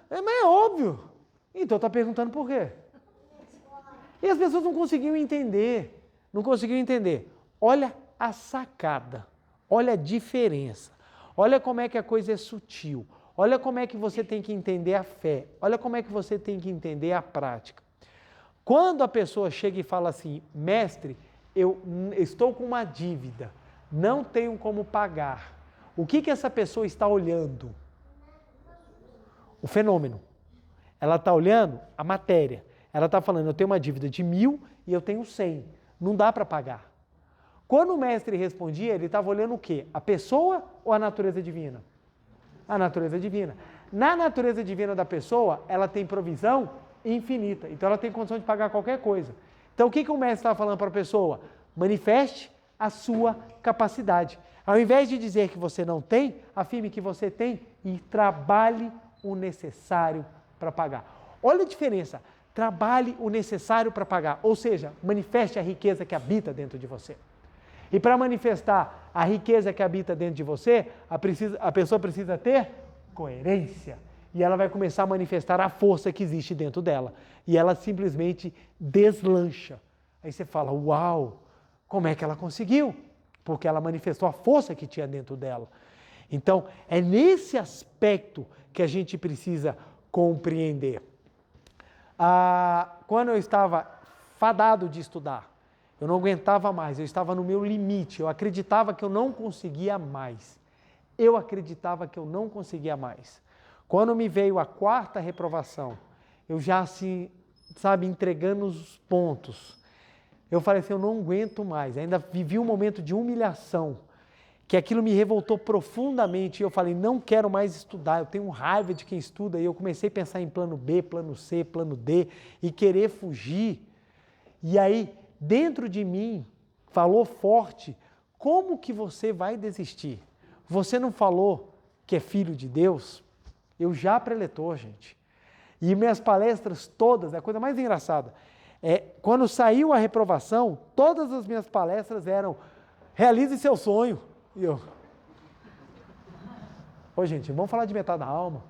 mas é óbvio. Então está perguntando por quê? E as pessoas não conseguiam entender. Olha a sacada, olha a diferença, olha como é que a coisa é sutil, olha como é que você tem que entender a fé, olha como é que você tem que entender a prática. Quando a pessoa chega e fala assim, mestre, eu estou com uma dívida, não tenho como pagar, o que essa pessoa está olhando? O fenômeno. Ela está olhando a matéria. Ela está falando, eu tenho uma dívida de 1.000 e eu tenho 100. Não dá para pagar. Quando o mestre respondia, ele estava olhando o quê? A pessoa ou a natureza divina? A natureza divina. Na natureza divina da pessoa, ela tem provisão infinita. Então, ela tem condição de pagar qualquer coisa. Então, o que o mestre estava falando para a pessoa? Manifeste a sua capacidade. Ao invés de dizer que você não tem, afirme que você tem e trabalhe o necessário para pagar. Olha a diferença. Trabalhe o necessário para pagar, ou seja, manifeste a riqueza que habita dentro de você. E para manifestar a riqueza que habita dentro de você, a pessoa precisa ter coerência. E ela vai começar a manifestar a força que existe dentro dela. E ela simplesmente deslancha. Aí você fala, uau, como é que ela conseguiu? Porque ela manifestou a força que tinha dentro dela. Então, é nesse aspecto que a gente precisa compreender. Quando eu estava fadado de estudar, eu não aguentava mais, eu estava no meu limite, eu acreditava que eu não conseguia mais. Quando me veio a 4ª reprovação, eu já assim, entregando os pontos, eu falei assim, eu não aguento mais, ainda vivi um momento de humilhação, que aquilo me revoltou profundamente, e eu falei, não quero mais estudar, eu tenho raiva de quem estuda, e eu comecei a pensar em plano B, plano C, plano D, e querer fugir. E aí, dentro de mim, falou forte, como que você vai desistir? Você não falou que é filho de Deus? Eu já preletor, gente. E minhas palestras todas, a coisa mais engraçada, quando saiu a reprovação, todas as minhas palestras eram, realize seu sonho. E eu, gente, vamos falar de metade da alma,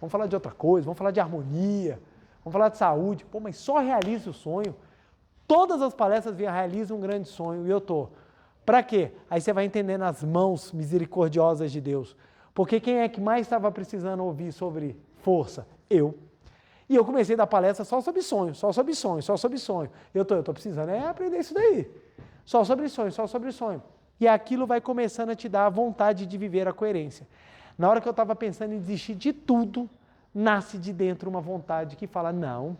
vamos falar de outra coisa, vamos falar de harmonia, vamos falar de saúde, mas só realize o sonho. Todas as palestras vinham, realize um grande sonho, e eu para quê? Aí você vai entender nas mãos misericordiosas de Deus, porque quem é que mais estava precisando ouvir sobre força? Eu. E eu comecei a dar palestra só sobre sonho, só sobre sonho, só sobre sonho. Eu tô precisando aprender isso daí. Só sobre sonho, só sobre sonho. E aquilo vai começando a te dar a vontade de viver a coerência. Na hora que eu estava pensando em desistir de tudo, nasce de dentro uma vontade que fala, não,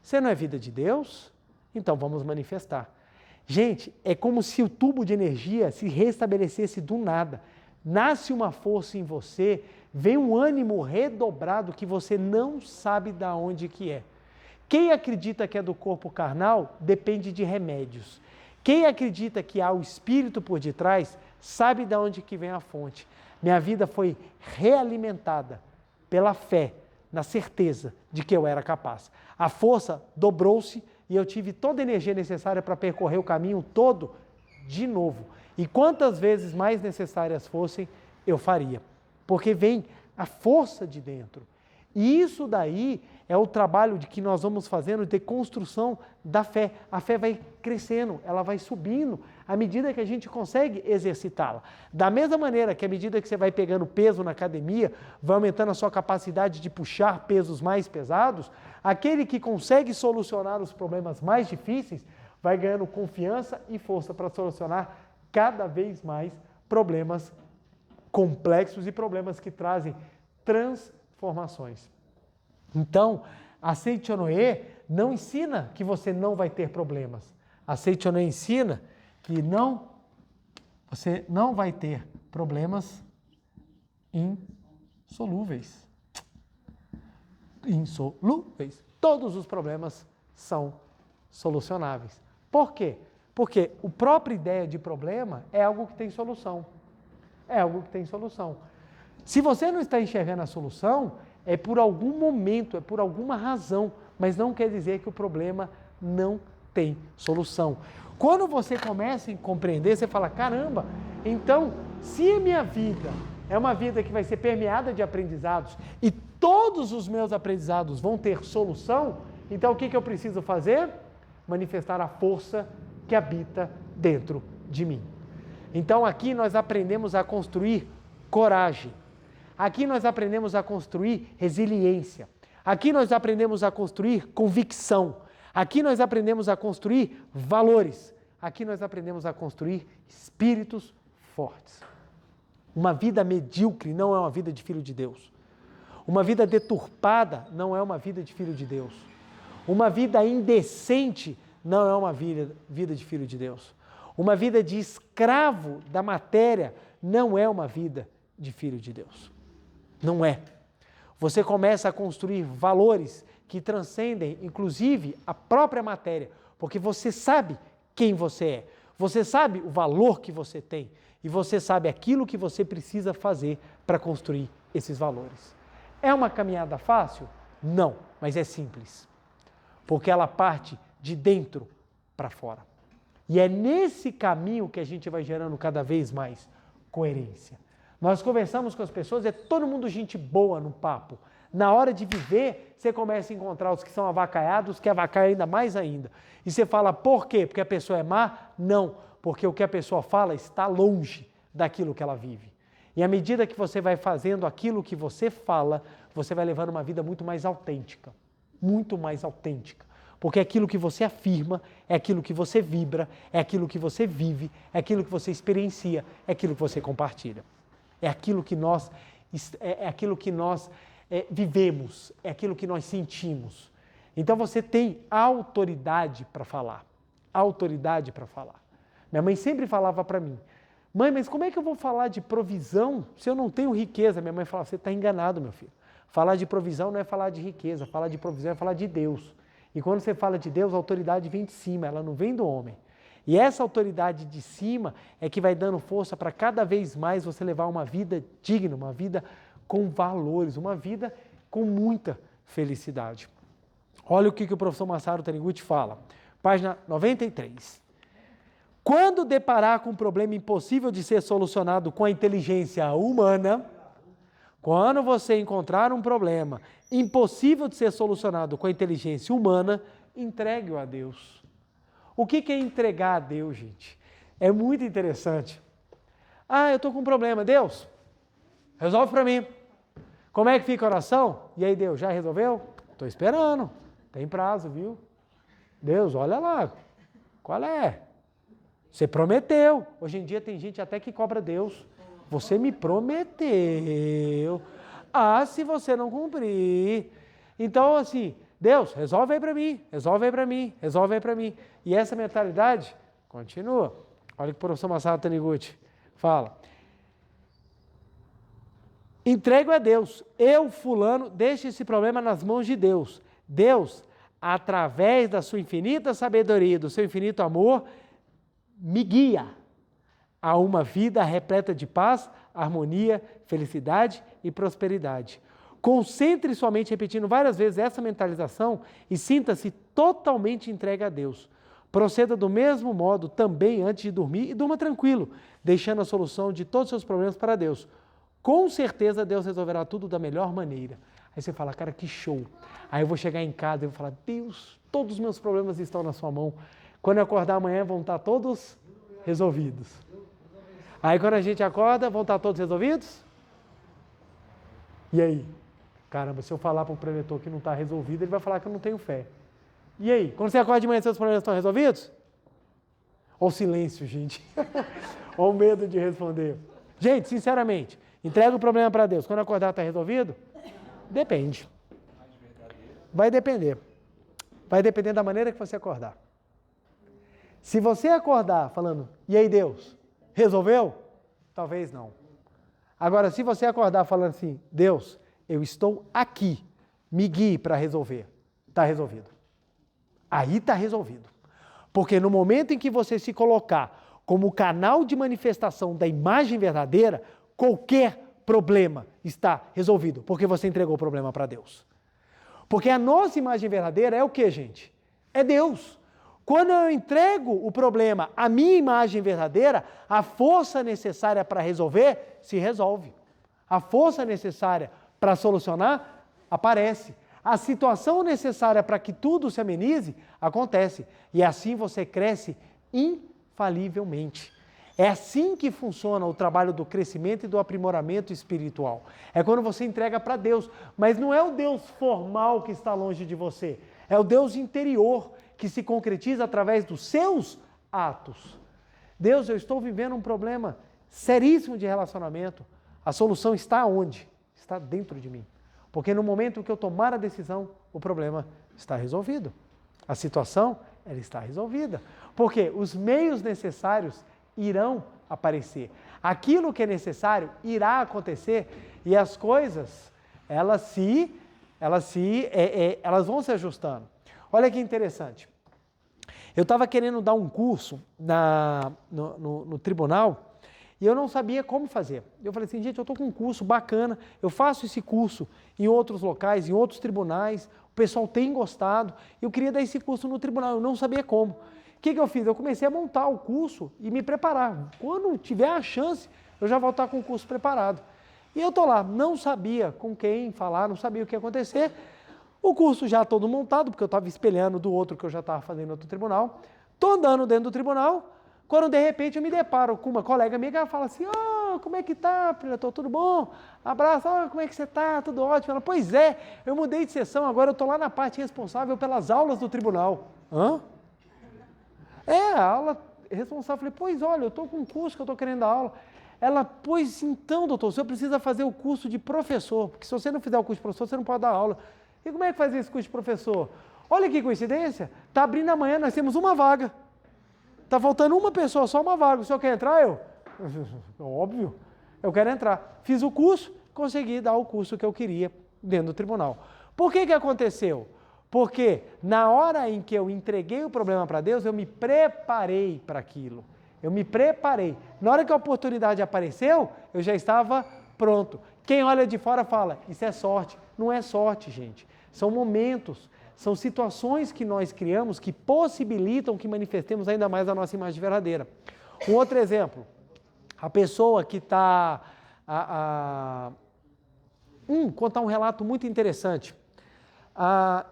você não é vida de Deus? Então vamos manifestar. Gente, é como se o tubo de energia se restabelecesse do nada. Nasce uma força em você, vem um ânimo redobrado que você não sabe de onde que é. Quem acredita que é do corpo carnal, depende de remédios. Quem acredita que há o Espírito por detrás, sabe de onde que vem a fonte. Minha vida foi realimentada pela fé, na certeza de que eu era capaz. A força dobrou-se e eu tive toda a energia necessária para percorrer o caminho todo de novo. E quantas vezes mais necessárias fossem, eu faria. Porque vem a força de dentro. E isso daí é o trabalho de que nós vamos fazendo de construção da fé. A fé vai crescendo, ela vai subindo à medida que a gente consegue exercitá-la. Da mesma maneira que à medida que você vai pegando peso na academia, vai aumentando a sua capacidade de puxar pesos mais pesados, aquele que consegue solucionar os problemas mais difíceis vai ganhando confiança e força para solucionar cada vez mais problemas complexos e problemas que trazem transformações. Então, a Seichonoye não ensina que você não vai ter problemas. A Seichonoye ensina que você não vai ter problemas insolúveis. Insolúveis. Todos os problemas são solucionáveis. Por quê? Porque a própria ideia de problema é algo que tem solução. É algo que tem solução. Se você não está enxergando a solução, é por algum momento, é por alguma razão, mas não quer dizer que o problema não tem solução. Quando você começa a compreender, você fala, caramba, então, se a minha vida é uma vida que vai ser permeada de aprendizados e todos os meus aprendizados vão ter solução, então o que eu preciso fazer? Manifestar a força que habita dentro de mim. Então aqui nós aprendemos a construir coragem. Aqui nós aprendemos a construir resiliência. Aqui nós aprendemos a construir convicção. Aqui nós aprendemos a construir valores. Aqui nós aprendemos a construir espíritos fortes. Uma vida medíocre não é uma vida de filho de Deus. Uma vida deturpada não é uma vida de filho de Deus. Uma vida indecente não é uma vida de filho de Deus. Uma vida de escravo da matéria não é uma vida de filho de Deus. Não é. Você começa a construir valores que transcendem, inclusive, a própria matéria, porque você sabe quem você é. Você sabe o valor que você tem e você sabe aquilo que você precisa fazer para construir esses valores. É uma caminhada fácil? Não, mas é simples. Porque ela parte de dentro para fora. E é nesse caminho que a gente vai gerando cada vez mais coerência. Nós conversamos com as pessoas, é todo mundo gente boa no papo. Na hora de viver, você começa a encontrar os que são avacaiados, que avacaiam ainda mais ainda. E você fala, por quê? Porque a pessoa é má? Não, porque o que a pessoa fala está longe daquilo que ela vive. E à medida que você vai fazendo aquilo que você fala, você vai levando uma vida muito mais autêntica. Muito mais autêntica. Porque aquilo que você afirma, é aquilo que você vibra, é aquilo que você vive, é aquilo que você experiencia, é aquilo que você compartilha. É aquilo que nós vivemos, é aquilo que nós sentimos. Então você tem autoridade para falar. Autoridade para falar. Minha mãe sempre falava para mim, mãe, mas como é que eu vou falar de provisão se eu não tenho riqueza? Minha mãe falava, você está enganado, meu filho. Falar de provisão não é falar de riqueza, falar de provisão é falar de Deus. E quando você fala de Deus, a autoridade vem de cima, ela não vem do homem. E essa autoridade de cima é que vai dando força para cada vez mais você levar uma vida digna, uma vida com valores, uma vida com muita felicidade. Olha o que o professor Masaru Taniguchi fala. Página 93. Quando deparar com um problema impossível de ser solucionado com a inteligência humana, quando você encontrar um problema impossível de ser solucionado com a inteligência humana, entregue-o a Deus. O que é entregar a Deus, gente? É muito interessante. Ah, eu estou com um problema. Deus, resolve para mim. Como é que fica a oração? E aí, Deus, já resolveu? Estou esperando. Tem prazo, viu? Deus, olha lá. Qual é? Você prometeu. Hoje em dia tem gente até que cobra Deus. Você me prometeu. Ah, se você não cumprir. Então, assim, Deus, resolve aí para mim, resolve aí para mim, resolve aí para mim. E essa mentalidade continua. Olha o que o professor Masato Taniguchi fala. Entrego a Deus. Eu, fulano, deixo esse problema nas mãos de Deus. Deus, através da sua infinita sabedoria, do seu infinito amor, me guia a uma vida repleta de paz, harmonia, felicidade e prosperidade. Concentre sua mente repetindo várias vezes essa mentalização e sinta-se totalmente entregue a Deus. Proceda do mesmo modo também antes de dormir e durma tranquilo, deixando a solução de todos os seus problemas para Deus. Com certeza Deus resolverá tudo da melhor maneira. Aí você fala, cara, que show. Aí eu vou chegar em casa e vou falar, Deus, todos os meus problemas estão na sua mão. Quando eu acordar amanhã vão estar todos resolvidos. Aí quando a gente acorda, vão estar todos resolvidos? E aí? Caramba, se eu falar para o preletor que não está resolvido, ele vai falar que eu não tenho fé. E aí? Quando você acorda de manhã, seus problemas estão resolvidos? Olha o silêncio, gente. Olha o medo de responder. Gente, sinceramente, entrega o problema para Deus. Quando acordar, está resolvido? Depende. Vai depender. Vai depender da maneira que você acordar. Se você acordar falando, e aí Deus, resolveu? Talvez não. Agora, se você acordar falando assim, Deus, eu estou aqui, me guie para resolver. Está resolvido. Aí está resolvido. Porque no momento em que você se colocar como canal de manifestação da imagem verdadeira, qualquer problema está resolvido, porque você entregou o problema para Deus. Porque a nossa imagem verdadeira é o que, gente? É Deus. Quando eu entrego o problema à minha imagem verdadeira, a força necessária para resolver se resolve. A força necessária para solucionar aparece. A situação necessária para que tudo se amenize acontece. E assim você cresce infalivelmente. É assim que funciona o trabalho do crescimento e do aprimoramento espiritual. É quando você entrega para Deus, mas não é o Deus formal que está longe de você, é o Deus interior que se concretiza através dos seus atos. Deus, eu estou vivendo um problema seríssimo de relacionamento. A solução está onde? Está dentro de mim. Porque no momento que eu tomar a decisão, o problema está resolvido. A situação, ela está resolvida. Porque os meios necessários irão aparecer. Aquilo que é necessário irá acontecer e as coisas, elas vão se ajustando. Olha que interessante. Eu estava querendo dar um curso no tribunal e eu não sabia como fazer. Eu falei assim, gente, eu estou com um curso bacana, eu faço esse curso em outros locais, em outros tribunais, o pessoal tem gostado, eu queria dar esse curso no tribunal, eu não sabia como. O que eu fiz? Eu comecei a montar o curso e me preparar. Quando tiver a chance, eu já vou estar com o curso preparado. E eu estou lá, não sabia com quem falar, não sabia o que ia acontecer. O curso já todo montado, porque eu estava espelhando do outro que eu já estava fazendo no outro tribunal. Estou andando dentro do tribunal, quando de repente eu me deparo com uma colega minha que ela fala assim, como é que tá, preletor, tudo bom? Abraço, como é que você tá? Tudo ótimo. Ela, pois é, eu mudei de sessão, agora eu estou lá na parte responsável pelas aulas do tribunal. Hã? A aula responsável. Falei, pois olha, eu estou com um curso que eu estou querendo dar aula. Ela, pois então, doutor, o senhor precisa fazer o curso de professor, porque se você não fizer o curso de professor, você não pode dar aula. E como é que faz esse curso de professor? Olha que coincidência, está abrindo amanhã, nós temos uma vaga. Está faltando uma pessoa, só uma vaga. O senhor quer entrar? Óbvio, eu quero entrar. Fiz o curso, consegui dar o curso que eu queria dentro do tribunal. Por que aconteceu? Porque na hora em que eu entreguei o problema para Deus, eu me preparei para aquilo. Eu me preparei. Na hora que a oportunidade apareceu, eu já estava pronto. Quem olha de fora fala, isso é sorte. Não é sorte, gente. São momentos, são situações que nós criamos que possibilitam que manifestemos ainda mais a nossa imagem verdadeira. Um outro exemplo, a pessoa que está... contar um relato muito interessante.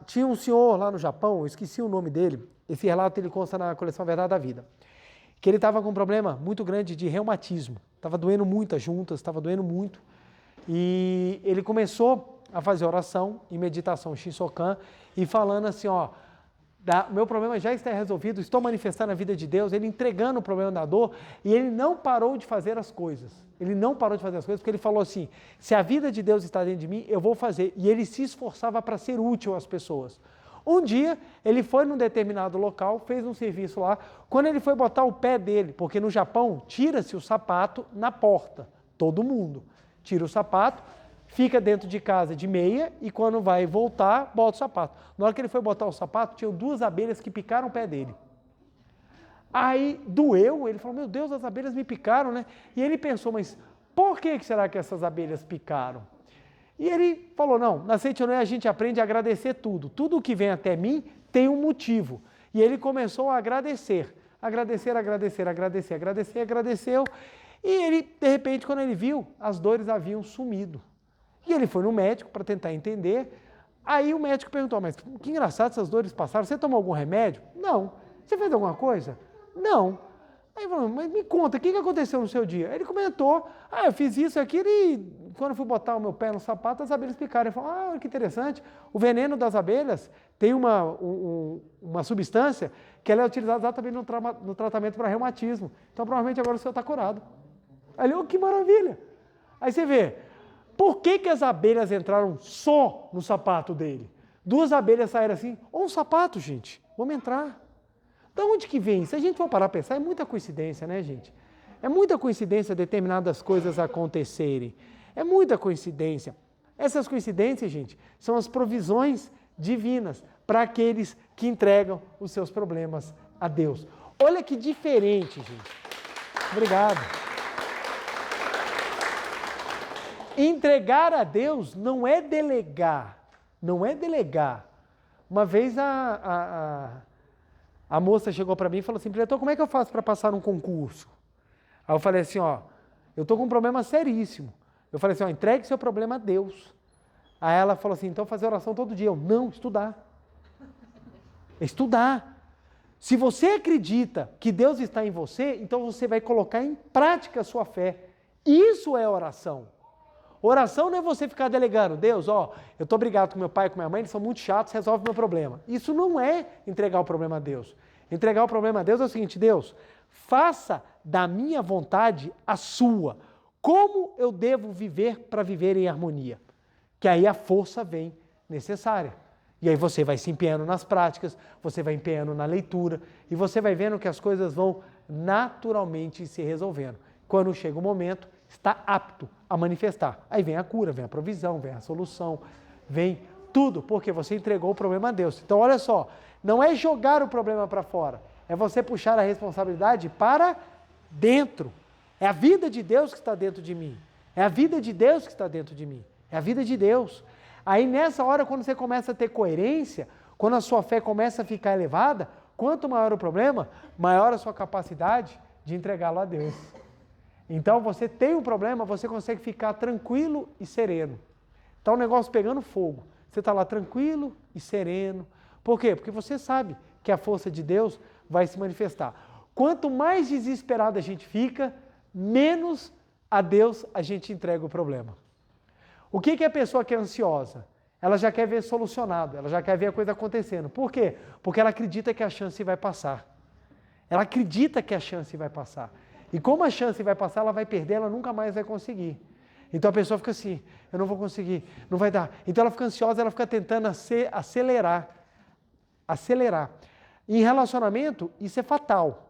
Tinha um senhor lá no Japão, eu esqueci o nome dele, esse relato ele consta na coleção Verdade da Vida, que ele estava com um problema muito grande de reumatismo, estava doendo muito as juntas, estava doendo muito, E ele começou a fazer oração e meditação Shinsokan e falando assim, ó, meu problema já está resolvido, estou manifestando a vida de Deus, ele entregando o problema da dor, e ele não parou de fazer as coisas. Ele não parou de fazer as coisas porque ele falou assim, se a vida de Deus está dentro de mim, eu vou fazer. E ele se esforçava para ser útil às pessoas. Um dia, ele foi num determinado local, fez um serviço lá, quando ele foi botar o pé dele, porque no Japão, tira-se o sapato na porta, todo mundo. Tira o sapato, fica dentro de casa de meia e quando vai voltar, bota o sapato. Na hora que ele foi botar o sapato, tinham 2 abelhas que picaram o pé dele. Aí doeu, ele falou, meu Deus, as abelhas me picaram, né? E ele pensou, mas por que será que essas abelhas picaram? E ele falou, não, na Seichonoye a gente aprende a agradecer tudo. Tudo que vem até mim tem um motivo. E ele começou a agradecer. Agradeceu. E ele, de repente, quando ele viu, as dores haviam sumido. E ele foi no médico para tentar entender. Aí o médico perguntou, mas que engraçado, essas dores passaram. Você tomou algum remédio? Não. Você fez alguma coisa? Não. Aí ele falou, mas me conta, o que aconteceu no seu dia? Ele comentou, eu fiz isso e aquilo e quando eu fui botar o meu pé no sapato, as abelhas picaram. Ele falou, que interessante, o veneno das abelhas tem uma substância que ela é utilizada exatamente no tratamento para reumatismo. Então provavelmente agora o senhor está curado. Aí ele, que maravilha. Aí você vê, por que as abelhas entraram só no sapato dele? 2 abelhas saíram assim, um sapato, gente, vamos entrar. De onde que vem? Se a gente for parar a pensar, é muita coincidência, né, gente? É muita coincidência determinadas coisas acontecerem. É muita coincidência. Essas coincidências, gente, são as provisões divinas para aqueles que entregam os seus problemas a Deus. Olha que diferente, gente. Obrigado. Entregar a Deus não é delegar. Não é delegar. Uma vez a moça chegou para mim e falou assim, diretor, como é que eu faço para passar num concurso? Aí eu falei assim, eu estou com um problema seríssimo. Eu falei assim, entregue seu problema a Deus. Aí ela falou assim, então fazer oração todo dia. Eu, não, estudar. Estudar. Se você acredita que Deus está em você, então você vai colocar em prática a sua fé. Isso é oração. Oração não é você ficar delegando, Deus, eu estou brigado com meu pai e com minha mãe, eles são muito chatos, resolve meu problema. Isso não é entregar o problema a Deus. Entregar o problema a Deus é o seguinte, Deus, faça da minha vontade a sua. Como eu devo viver para viver em harmonia? Que aí a força vem necessária. E aí você vai se empenhando nas práticas, você vai empenhando na leitura, e você vai vendo que as coisas vão naturalmente se resolvendo. Quando chega o momento, está apto a manifestar. Aí vem a cura, vem a provisão, vem a solução, vem tudo, porque você entregou o problema a Deus. Então, olha só, não é jogar o problema para fora, é você puxar a responsabilidade para dentro. É a vida de Deus que está dentro de mim. É a vida de Deus que está dentro de mim. É a vida de Deus. Aí, nessa hora, quando você começa a ter coerência, quando a sua fé começa a ficar elevada, quanto maior o problema, maior a sua capacidade de entregá-lo a Deus. Então, você tem um problema, você consegue ficar tranquilo e sereno. Está o negócio pegando fogo. Você está lá tranquilo e sereno. Por quê? Porque você sabe que a força de Deus vai se manifestar. Quanto mais desesperado a gente fica, menos a Deus a gente entrega o problema. O que é a pessoa que é ansiosa? Ela já quer ver solucionado, ela já quer ver a coisa acontecendo. Por quê? Porque ela acredita que a chance vai passar. Ela acredita que a chance vai passar. E como a chance vai passar, ela vai perder, ela nunca mais vai conseguir. Então a pessoa fica assim, eu não vou conseguir, não vai dar. Então ela fica ansiosa, ela fica tentando acelerar. Em relacionamento, isso é fatal.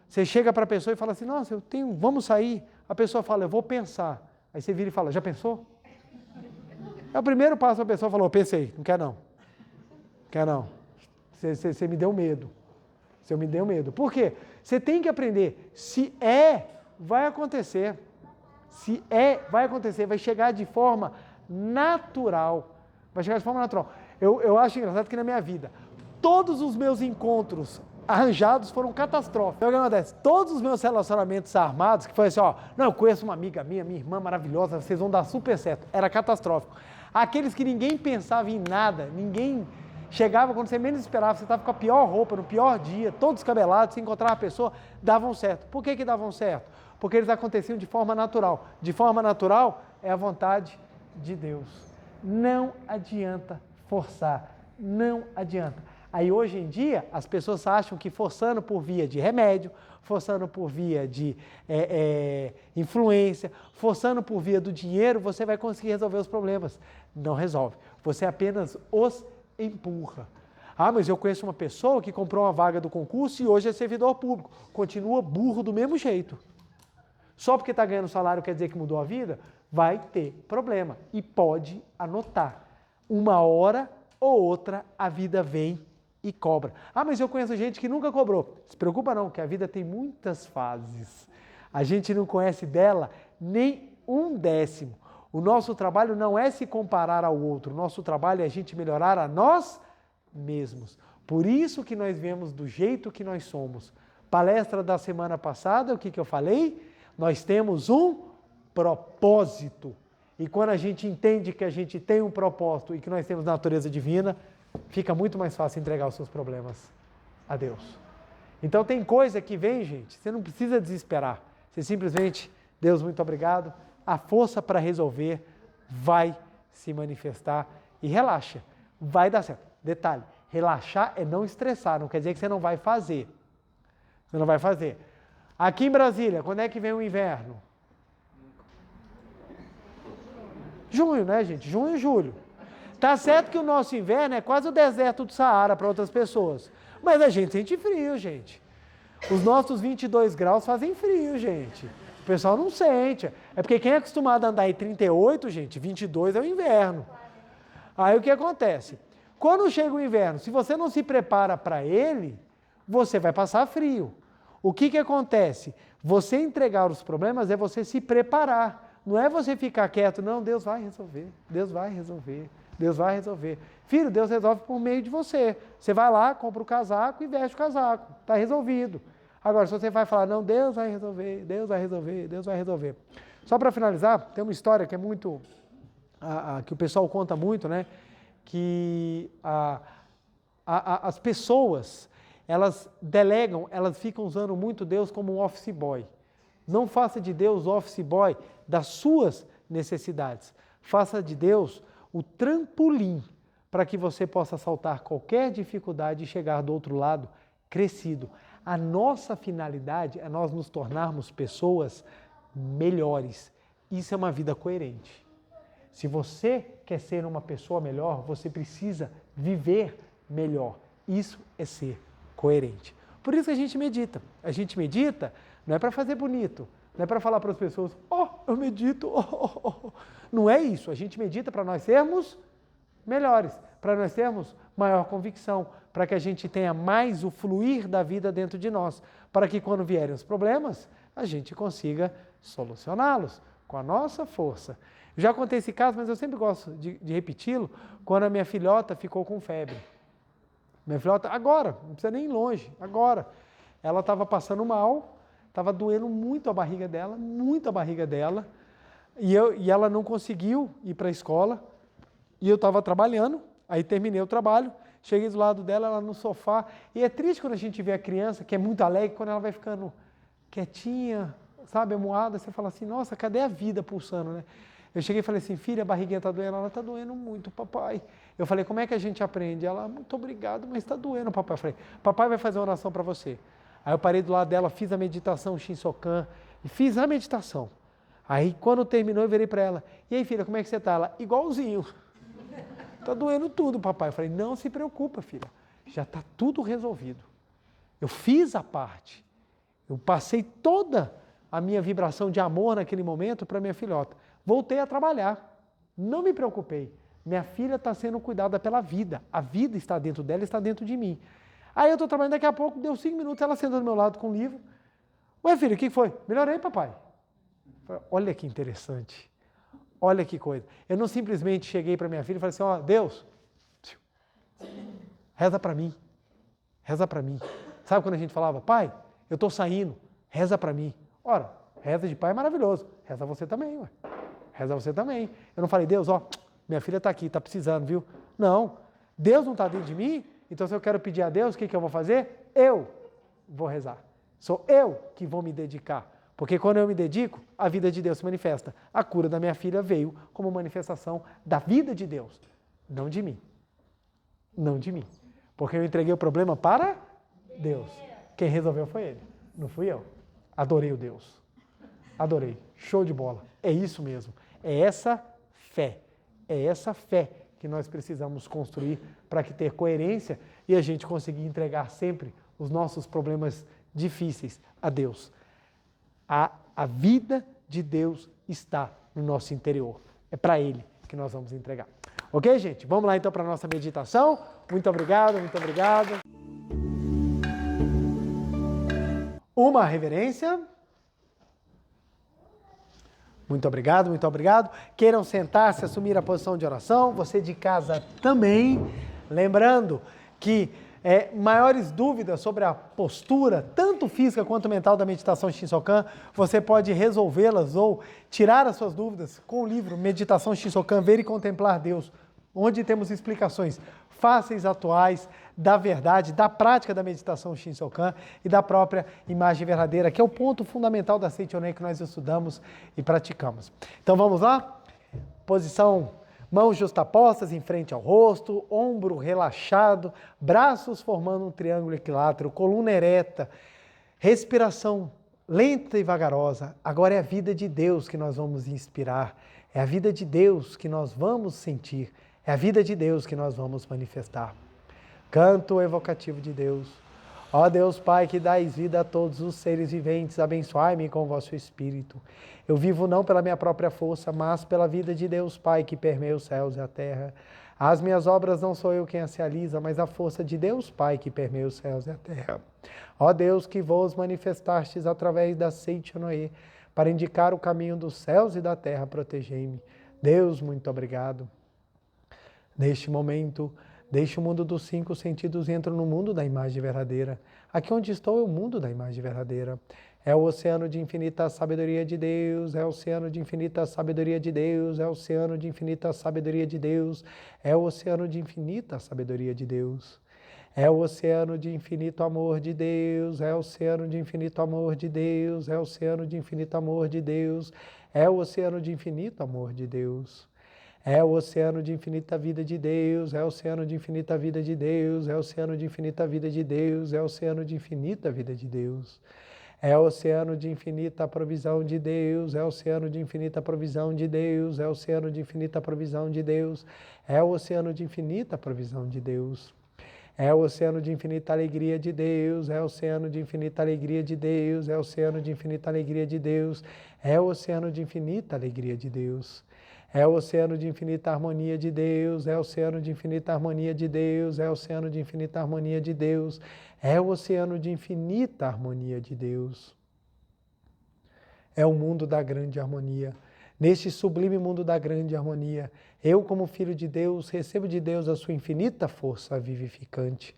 Você chega para a pessoa e fala assim, nossa, vamos sair. A pessoa fala, eu vou pensar. Aí você vira e fala, já pensou? É o primeiro passo, a pessoa falou, pensei, não quer não. Quer não. Você me deu medo. Você me deu medo. Por quê? Você tem que aprender. Se vai acontecer. Se vai acontecer. Vai chegar de forma natural. Vai chegar de forma natural. Eu acho engraçado que na minha vida, todos os meus encontros arranjados foram catastróficos. Então, o que acontece? Todos os meus relacionamentos armados, que foi assim, não, eu conheço uma amiga minha irmã maravilhosa, vocês vão dar super certo. Era catastrófico. Aqueles que ninguém pensava em nada, ninguém chegava quando você menos esperava, você estava com a pior roupa, no pior dia, todo descabelado, você encontrava a pessoa, davam certo. Por que davam certo? porque eles aconteciam de forma natural. De forma natural é a vontade de Deus. Não adianta forçar, não adianta. Aí hoje em dia as pessoas acham que forçando por via de remédio, forçando por via de influência, forçando por via do dinheiro, você vai conseguir resolver os problemas. Não resolve, você apenas os empurra. Ah, mas eu conheço uma pessoa que comprou uma vaga do concurso e hoje é servidor público, continua burro do mesmo jeito. Só porque está ganhando salário quer dizer que mudou a vida? Vai ter problema e pode anotar. Uma hora ou outra a vida vem e cobra. Ah, mas eu conheço gente que nunca cobrou. Se preocupa não, que a vida tem muitas fases. A gente não conhece dela nem um décimo. O nosso trabalho não é se comparar ao outro. O nosso trabalho é a gente melhorar a nós mesmos. Por isso que nós vemos do jeito que nós somos. Palestra da semana passada, o que eu falei? Nós temos um propósito. E quando a gente entende que a gente tem um propósito e que nós temos natureza divina, fica muito mais fácil entregar os seus problemas a Deus. Então tem coisa que vem, gente, você não precisa desesperar. Você simplesmente, Deus, muito obrigado, a força para resolver vai se manifestar e relaxa, vai dar certo. Detalhe, relaxar é não estressar, não quer dizer que você não vai fazer. Você não vai fazer. Aqui em Brasília, quando é que vem o inverno? Junho, né, gente? Junho e julho. Tá certo que o nosso inverno é quase o deserto do Saara para outras pessoas. Mas a gente sente frio, gente. Os nossos 22 graus fazem frio, gente. O pessoal não sente. É porque quem é acostumado a andar em 38, gente, 22 é o inverno. Aí o que acontece? Quando chega o inverno, se você não se prepara para ele, você vai passar frio. O que acontece? Você entregar os problemas é você se preparar. Não é você ficar quieto, não, Deus vai resolver, Deus vai resolver, Deus vai resolver. Filho, Deus resolve por meio de você. Você vai lá, compra o casaco e veste o casaco. Está resolvido. Agora, se você vai falar, não, Deus vai resolver, Deus vai resolver, Deus vai resolver. Só para finalizar, tem uma história que é muito, que o pessoal conta muito, né? Que as pessoas, elas delegam, elas ficam usando muito Deus como um office boy. Não faça de Deus o office boy das suas necessidades. Faça de Deus o trampolim para que você possa saltar qualquer dificuldade e chegar do outro lado crescido. A nossa finalidade é nós nos tornarmos pessoas melhores. Isso é uma vida coerente. Se você quer ser uma pessoa melhor, você precisa viver melhor. Isso é ser coerente. Por isso que a gente medita. A gente medita não é para fazer bonito, não é para falar para as pessoas, eu medito, Não é isso. A gente medita para nós sermos melhores, para nós termos maior convicção, para que a gente tenha mais o fluir da vida dentro de nós, para que quando vierem os problemas, a gente consiga solucioná-los com a nossa força. Já contei esse caso, mas eu sempre gosto de repeti-lo, quando a minha filhota ficou com febre. Minha filhota, agora, não precisa nem ir longe, agora. Ela estava passando mal, estava doendo muito a barriga dela, e ela não conseguiu ir para a escola, e eu estava trabalhando, aí terminei o trabalho, cheguei do lado dela, ela no sofá, e é triste quando a gente vê a criança, que é muito alegre, quando ela vai ficando quietinha, sabe, amuada, você fala assim, nossa, cadê a vida pulsando, né? Eu cheguei e falei assim, filha, a barriguinha está doendo, ela está doendo muito, papai. Eu falei, como é que a gente aprende? Ela, muito obrigado, mas está doendo, papai. Eu falei, papai vai fazer uma oração para você. Aí eu parei do lado dela, fiz a meditação Shinsokan, e fiz a meditação. Aí quando terminou, eu virei para ela, e aí filha, como é que você está? Ela, igualzinho. Está doendo tudo, papai. Eu falei, não se preocupa, filha, já está tudo resolvido. Eu fiz a parte, eu passei toda a minha vibração de amor naquele momento para minha filhota. Voltei a trabalhar, não me preocupei. Minha filha está sendo cuidada pela vida, a vida está dentro dela, está dentro de mim. Aí eu estou trabalhando, daqui a pouco, deu 5 minutos, ela sentou do meu lado com o livro. Ué, filho, o que foi? Melhorei, papai. Falei, olha que interessante, olha que coisa. Eu não simplesmente cheguei para minha filha e falei assim, Deus, reza para mim, reza para mim. Sabe quando a gente falava, pai, eu estou saindo, reza para mim. Ora, reza de pai é maravilhoso, reza você também, ué. Reza você também. Eu não falei, Deus, minha filha está aqui, está precisando, viu? Não, Deus não está dentro de mim, então se eu quero pedir a Deus, o que eu vou fazer? Eu vou rezar. Sou eu que vou me dedicar. Porque quando eu me dedico, a vida de Deus se manifesta. A cura da minha filha veio como manifestação da vida de Deus, não de mim. Não de mim. Porque eu entreguei o problema para Deus. Quem resolveu foi Ele, não fui eu. Adorei o Deus. Adorei. Show de bola. É isso mesmo. É essa fé. É essa fé que nós precisamos construir para que ter coerência e a gente conseguir entregar sempre os nossos problemas difíceis a Deus. A vida de Deus está no nosso interior. É para Ele que nós vamos entregar. Ok, gente? Vamos lá então para a nossa meditação. Muito obrigado, muito obrigado. Uma reverência. Muito obrigado, muito obrigado. Queiram sentar-se, assumir a posição de oração. Você de casa também. Lembrando que maiores dúvidas sobre a postura, tanto física quanto mental da meditação Shinsokan, você pode resolvê-las ou tirar as suas dúvidas com o livro Meditação Shinsokan, Ver e Contemplar Deus, onde temos explicações fáceis, atuais, da verdade, da prática da meditação Shinsokan e da própria imagem verdadeira, que é o ponto fundamental da Seichonen que nós estudamos e praticamos. Então vamos lá? Posição, mãos justapostas em frente ao rosto, ombro relaxado, braços formando um triângulo equilátero, coluna ereta, respiração lenta e vagarosa. Agora é a vida de Deus que nós vamos inspirar, é a vida de Deus que nós vamos sentir, é a vida de Deus que nós vamos manifestar. Canto evocativo de Deus. Ó Deus Pai, que dais vida a todos os seres viventes, abençoai-me com o vosso Espírito. Eu vivo não pela minha própria força, mas pela vida de Deus Pai, que permeia os céus e a terra. As minhas obras não sou eu quem as realiza, mas a força de Deus Pai, que permeia os céus e a terra. Ó Deus, que vos manifestastes através da Seichonoe, para indicar o caminho dos céus e da terra, protegei-me. Deus, muito obrigado. Neste momento, deixe o mundo dos 5 sentidos e entro no mundo da imagem verdadeira. Aqui onde estou é o mundo da imagem verdadeira. É o oceano de infinita sabedoria de Deus, é o oceano de infinita sabedoria de Deus, é o oceano de infinita sabedoria de Deus, é o oceano de infinita sabedoria de Deus. É o oceano de infinito amor de Deus, é o oceano de infinito amor de Deus, é o oceano de infinito amor de Deus, é o oceano de infinito amor de Deus. É o oceano de infinita vida de Deus, é o oceano de infinita vida de Deus, é o oceano de infinita vida de Deus, é o oceano de infinita vida de Deus. É o oceano de infinita provisão de Deus, é o oceano de infinita provisão de Deus, é o oceano de infinita provisão de Deus, é o oceano de infinita provisão de Deus. É o oceano de infinita alegria de Deus, é o oceano de infinita alegria de Deus, é o oceano de infinita alegria de Deus, é o oceano de infinita alegria de Deus. É o oceano de infinita harmonia de Deus, é o oceano de infinita harmonia de Deus, é o oceano de infinita harmonia de Deus, é o oceano de infinita harmonia de Deus. É o mundo da grande harmonia. Neste sublime mundo da grande harmonia, eu, como filho de Deus, recebo de Deus a sua infinita força vivificante.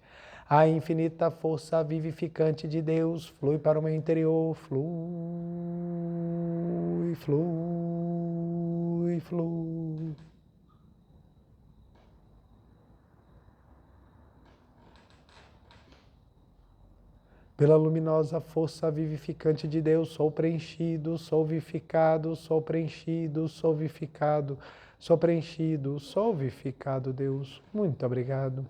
A infinita força vivificante de Deus flui para o meu interior, flui, flui, flui. Pela luminosa força vivificante de Deus, sou preenchido, sou vivificado, sou preenchido, sou vivificado, sou preenchido, sou vivificado, Deus. Muito obrigado.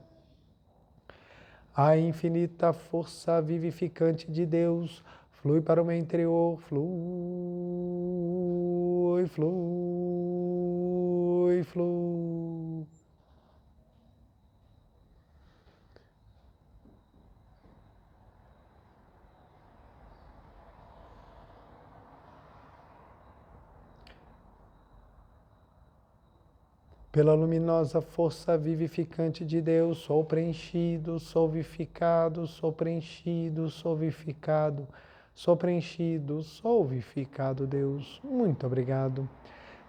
A infinita força vivificante de Deus flui para o meu interior, flui, flui, flui. Pela luminosa força vivificante de Deus, sou preenchido, sou vivificado, sou preenchido, sou vivificado, sou preenchido, sou vivificado, Deus. Muito obrigado.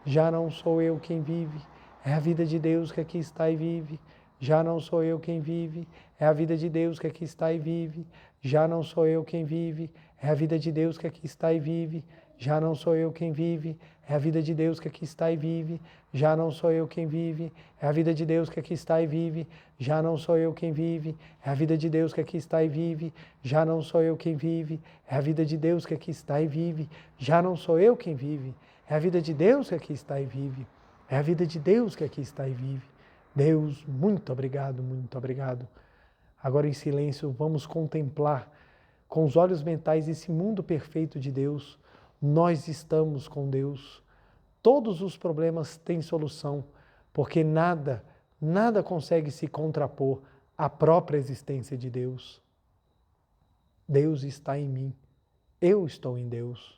Já não sou eu quem vive, é a vida de Deus que aqui está e vive. já não sou eu quem vive, é a vida de Deus que aqui está e vive. Já não sou eu quem vive, é a vida de Deus que aqui está e vive. Já não sou eu quem vive, é a vida de Deus que aqui está e vive. Já não sou eu quem vive, é a vida de Deus que aqui está e vive. Já não sou eu quem vive, é a vida de Deus que aqui está e vive. Já não sou eu quem vive, é a vida de Deus que aqui está e vive. Já não sou eu quem vive, é a vida de Deus que aqui está e vive. É a vida de Deus que aqui está e vive. Deus, muito obrigado, muito obrigado. Agora em silêncio, vamos contemplar com os olhos mentais esse mundo perfeito de Deus. Nós estamos com Deus. Todos os problemas têm solução, porque nada consegue se contrapor à própria existência de Deus. Deus está em mim. Eu estou em Deus.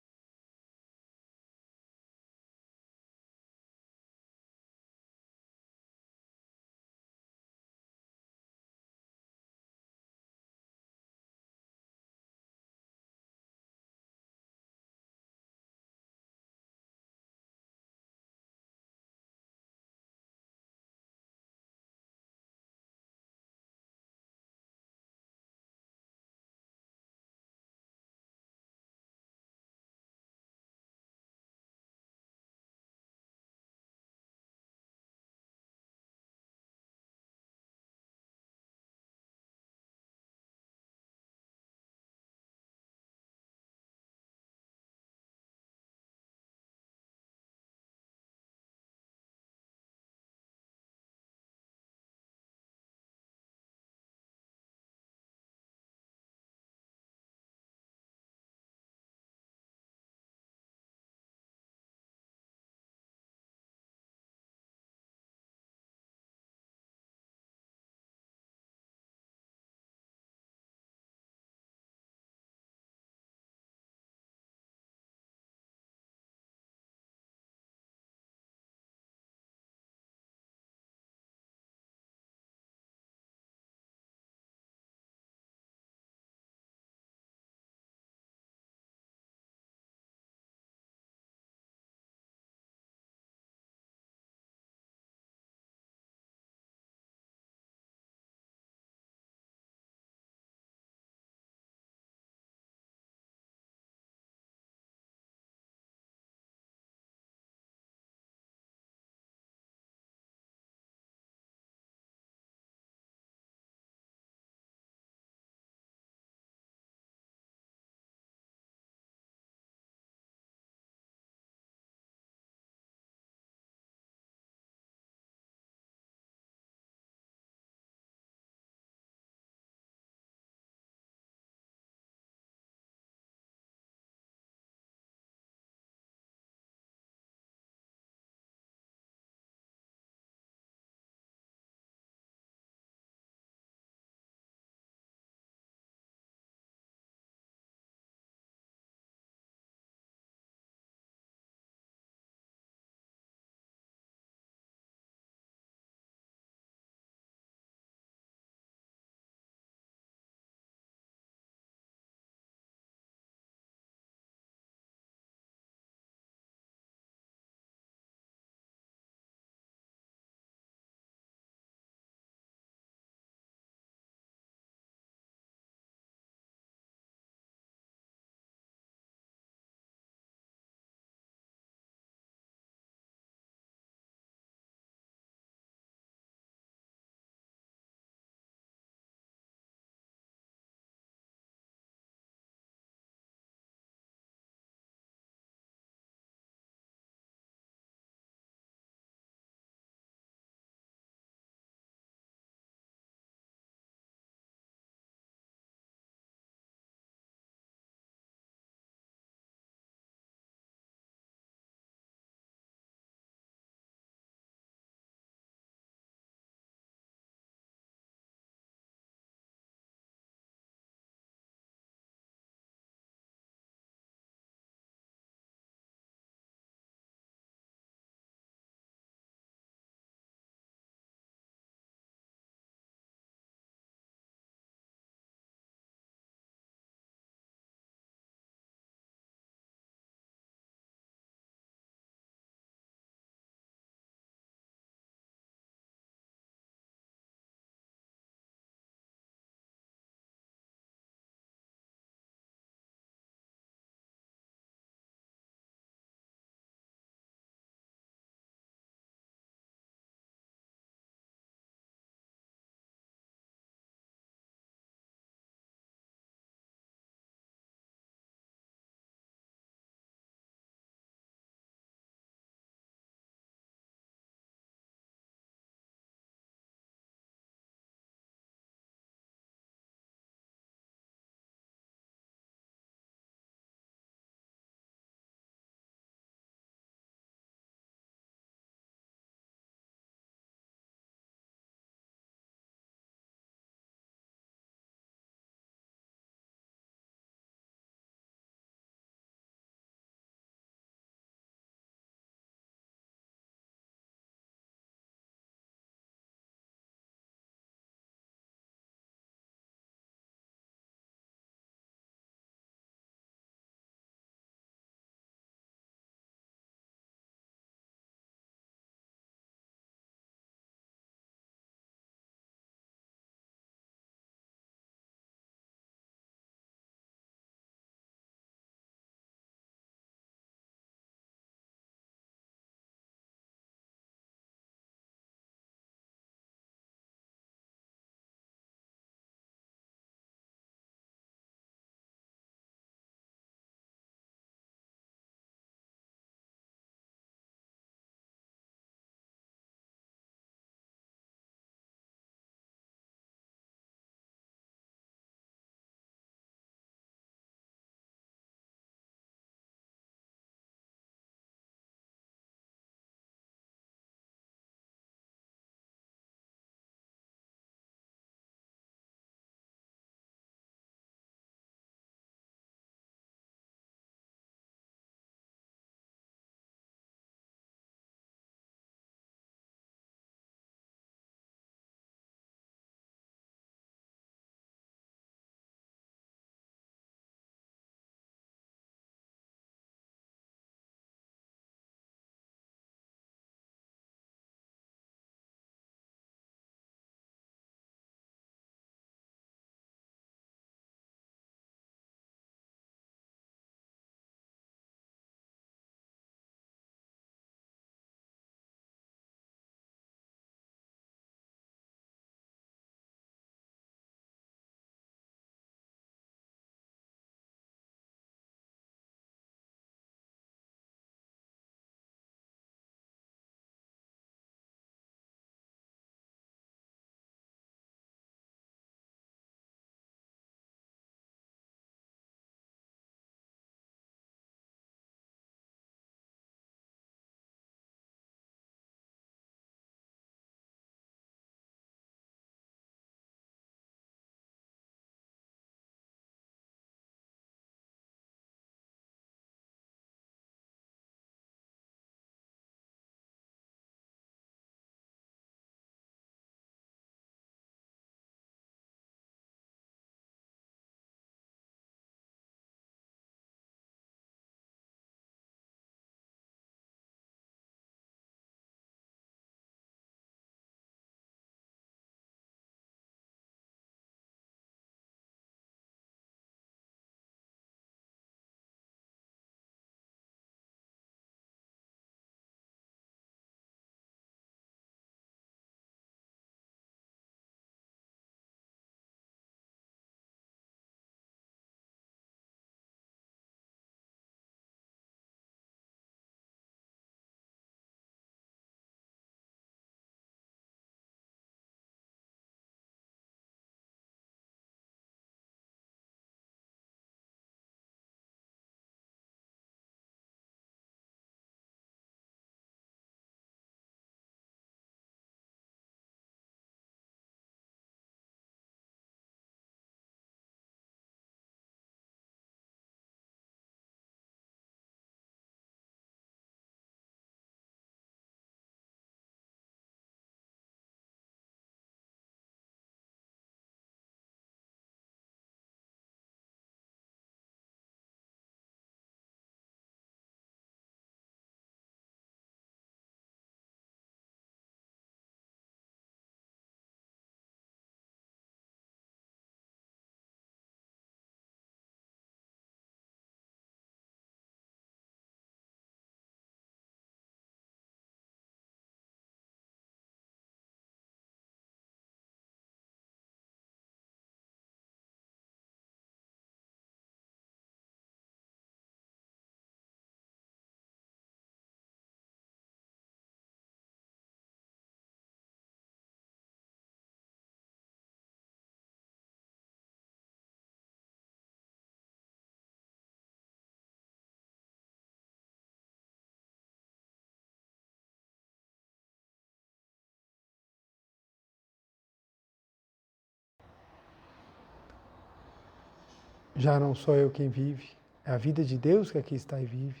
Já não sou eu quem vive, é a vida de Deus que aqui está e vive.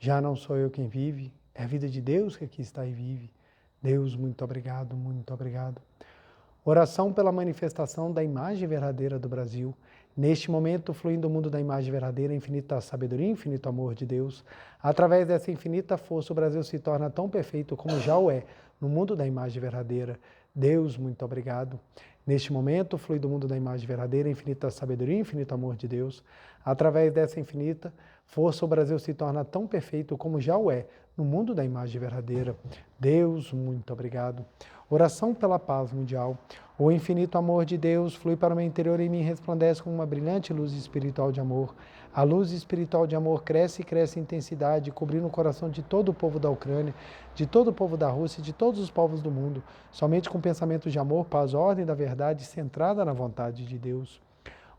Já não sou eu quem vive, é a vida de Deus que aqui está e vive. Deus, muito obrigado, muito obrigado. Oração pela manifestação da imagem verdadeira do Brasil. Neste momento, fluindo o mundo da imagem verdadeira, infinita sabedoria, infinito amor de Deus. Através dessa infinita força, o Brasil se torna tão perfeito como já o é, no mundo da imagem verdadeira. Deus, muito obrigado. Neste momento, flui do mundo da imagem verdadeira, infinita sabedoria, infinito amor de Deus. Através dessa infinita força, o Brasil se torna tão perfeito como já o é, no mundo da imagem verdadeira. Deus, muito obrigado. Oração pela paz mundial. O infinito amor de Deus flui para o meu interior e me resplandece com uma brilhante luz espiritual de amor. A luz espiritual de amor cresce e cresce em intensidade, cobrindo o coração de todo o povo da Ucrânia, de todo o povo da Rússia e de todos os povos do mundo. Somente com pensamentos de amor, paz, ordem da verdade, centrada na vontade de Deus.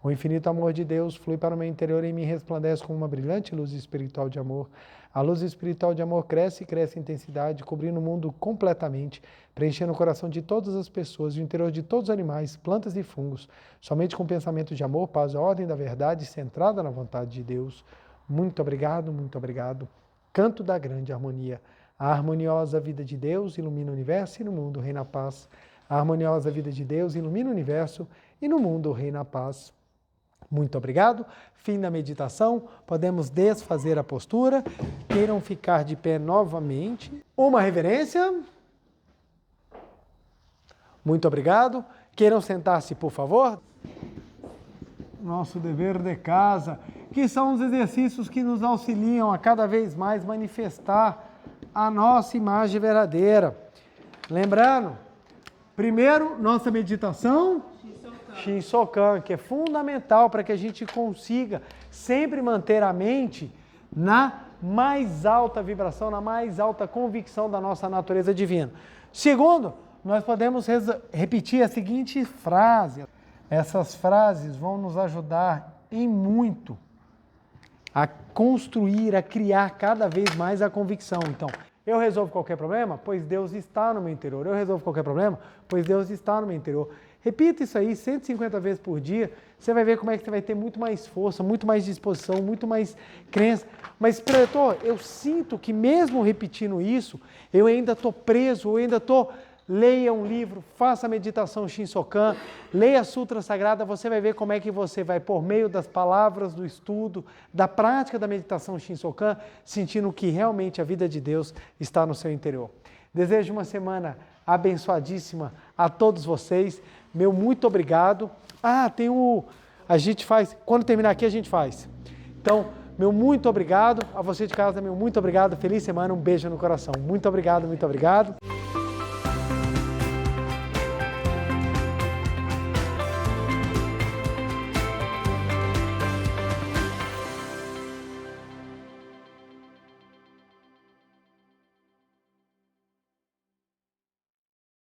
O infinito amor de Deus flui para o meu interior e me resplandece com uma brilhante luz espiritual de amor. A luz espiritual de amor cresce e cresce em intensidade, cobrindo o mundo completamente, preenchendo o coração de todas as pessoas, o interior de todos os animais, plantas e fungos, somente com pensamento de amor, paz, ordem da verdade, centrada na vontade de Deus. Muito obrigado, muito obrigado. Canto da grande harmonia. A harmoniosa vida de Deus ilumina o universo e no mundo reina a paz. A harmoniosa vida de Deus ilumina o universo e no mundo reina a paz. Muito obrigado. Fim da meditação. Podemos desfazer a postura. Queiram ficar de pé novamente. Uma reverência. Muito obrigado. Queiram sentar-se, por favor. Nosso dever de casa, que são os exercícios que nos auxiliam a cada vez mais manifestar a nossa imagem verdadeira. Lembrando, primeiro, nossa meditação Shinsokan, que é fundamental para que a gente consiga sempre manter a mente na mais alta vibração, na mais alta convicção da nossa natureza divina. Segundo, nós podemos repetir a seguinte frase. Essas frases vão nos ajudar em muito a construir, a criar cada vez mais a convicção. Então, eu resolvo qualquer problema? Pois Deus está no meu interior. Eu resolvo qualquer problema? Pois Deus está no meu interior. Repita isso aí 150 vezes por dia, você vai ver como é que você vai ter muito mais força, muito mais disposição, muito mais crença. Mas, preletor, eu sinto que mesmo repetindo isso, eu ainda estou preso, eu ainda estou... Leia um livro, faça a meditação Shinsokan, leia a Sutra Sagrada, você vai ver como é que você vai, por meio das palavras, do estudo, da prática da meditação Shinsokan, sentindo que realmente a vida de Deus está no seu interior. Desejo uma semana abençoadíssima a todos vocês. Meu muito obrigado. A gente faz, quando terminar aqui a gente faz. Então, meu muito obrigado. A você de casa, meu muito obrigado. Feliz semana, um beijo no coração. Muito obrigado, muito obrigado.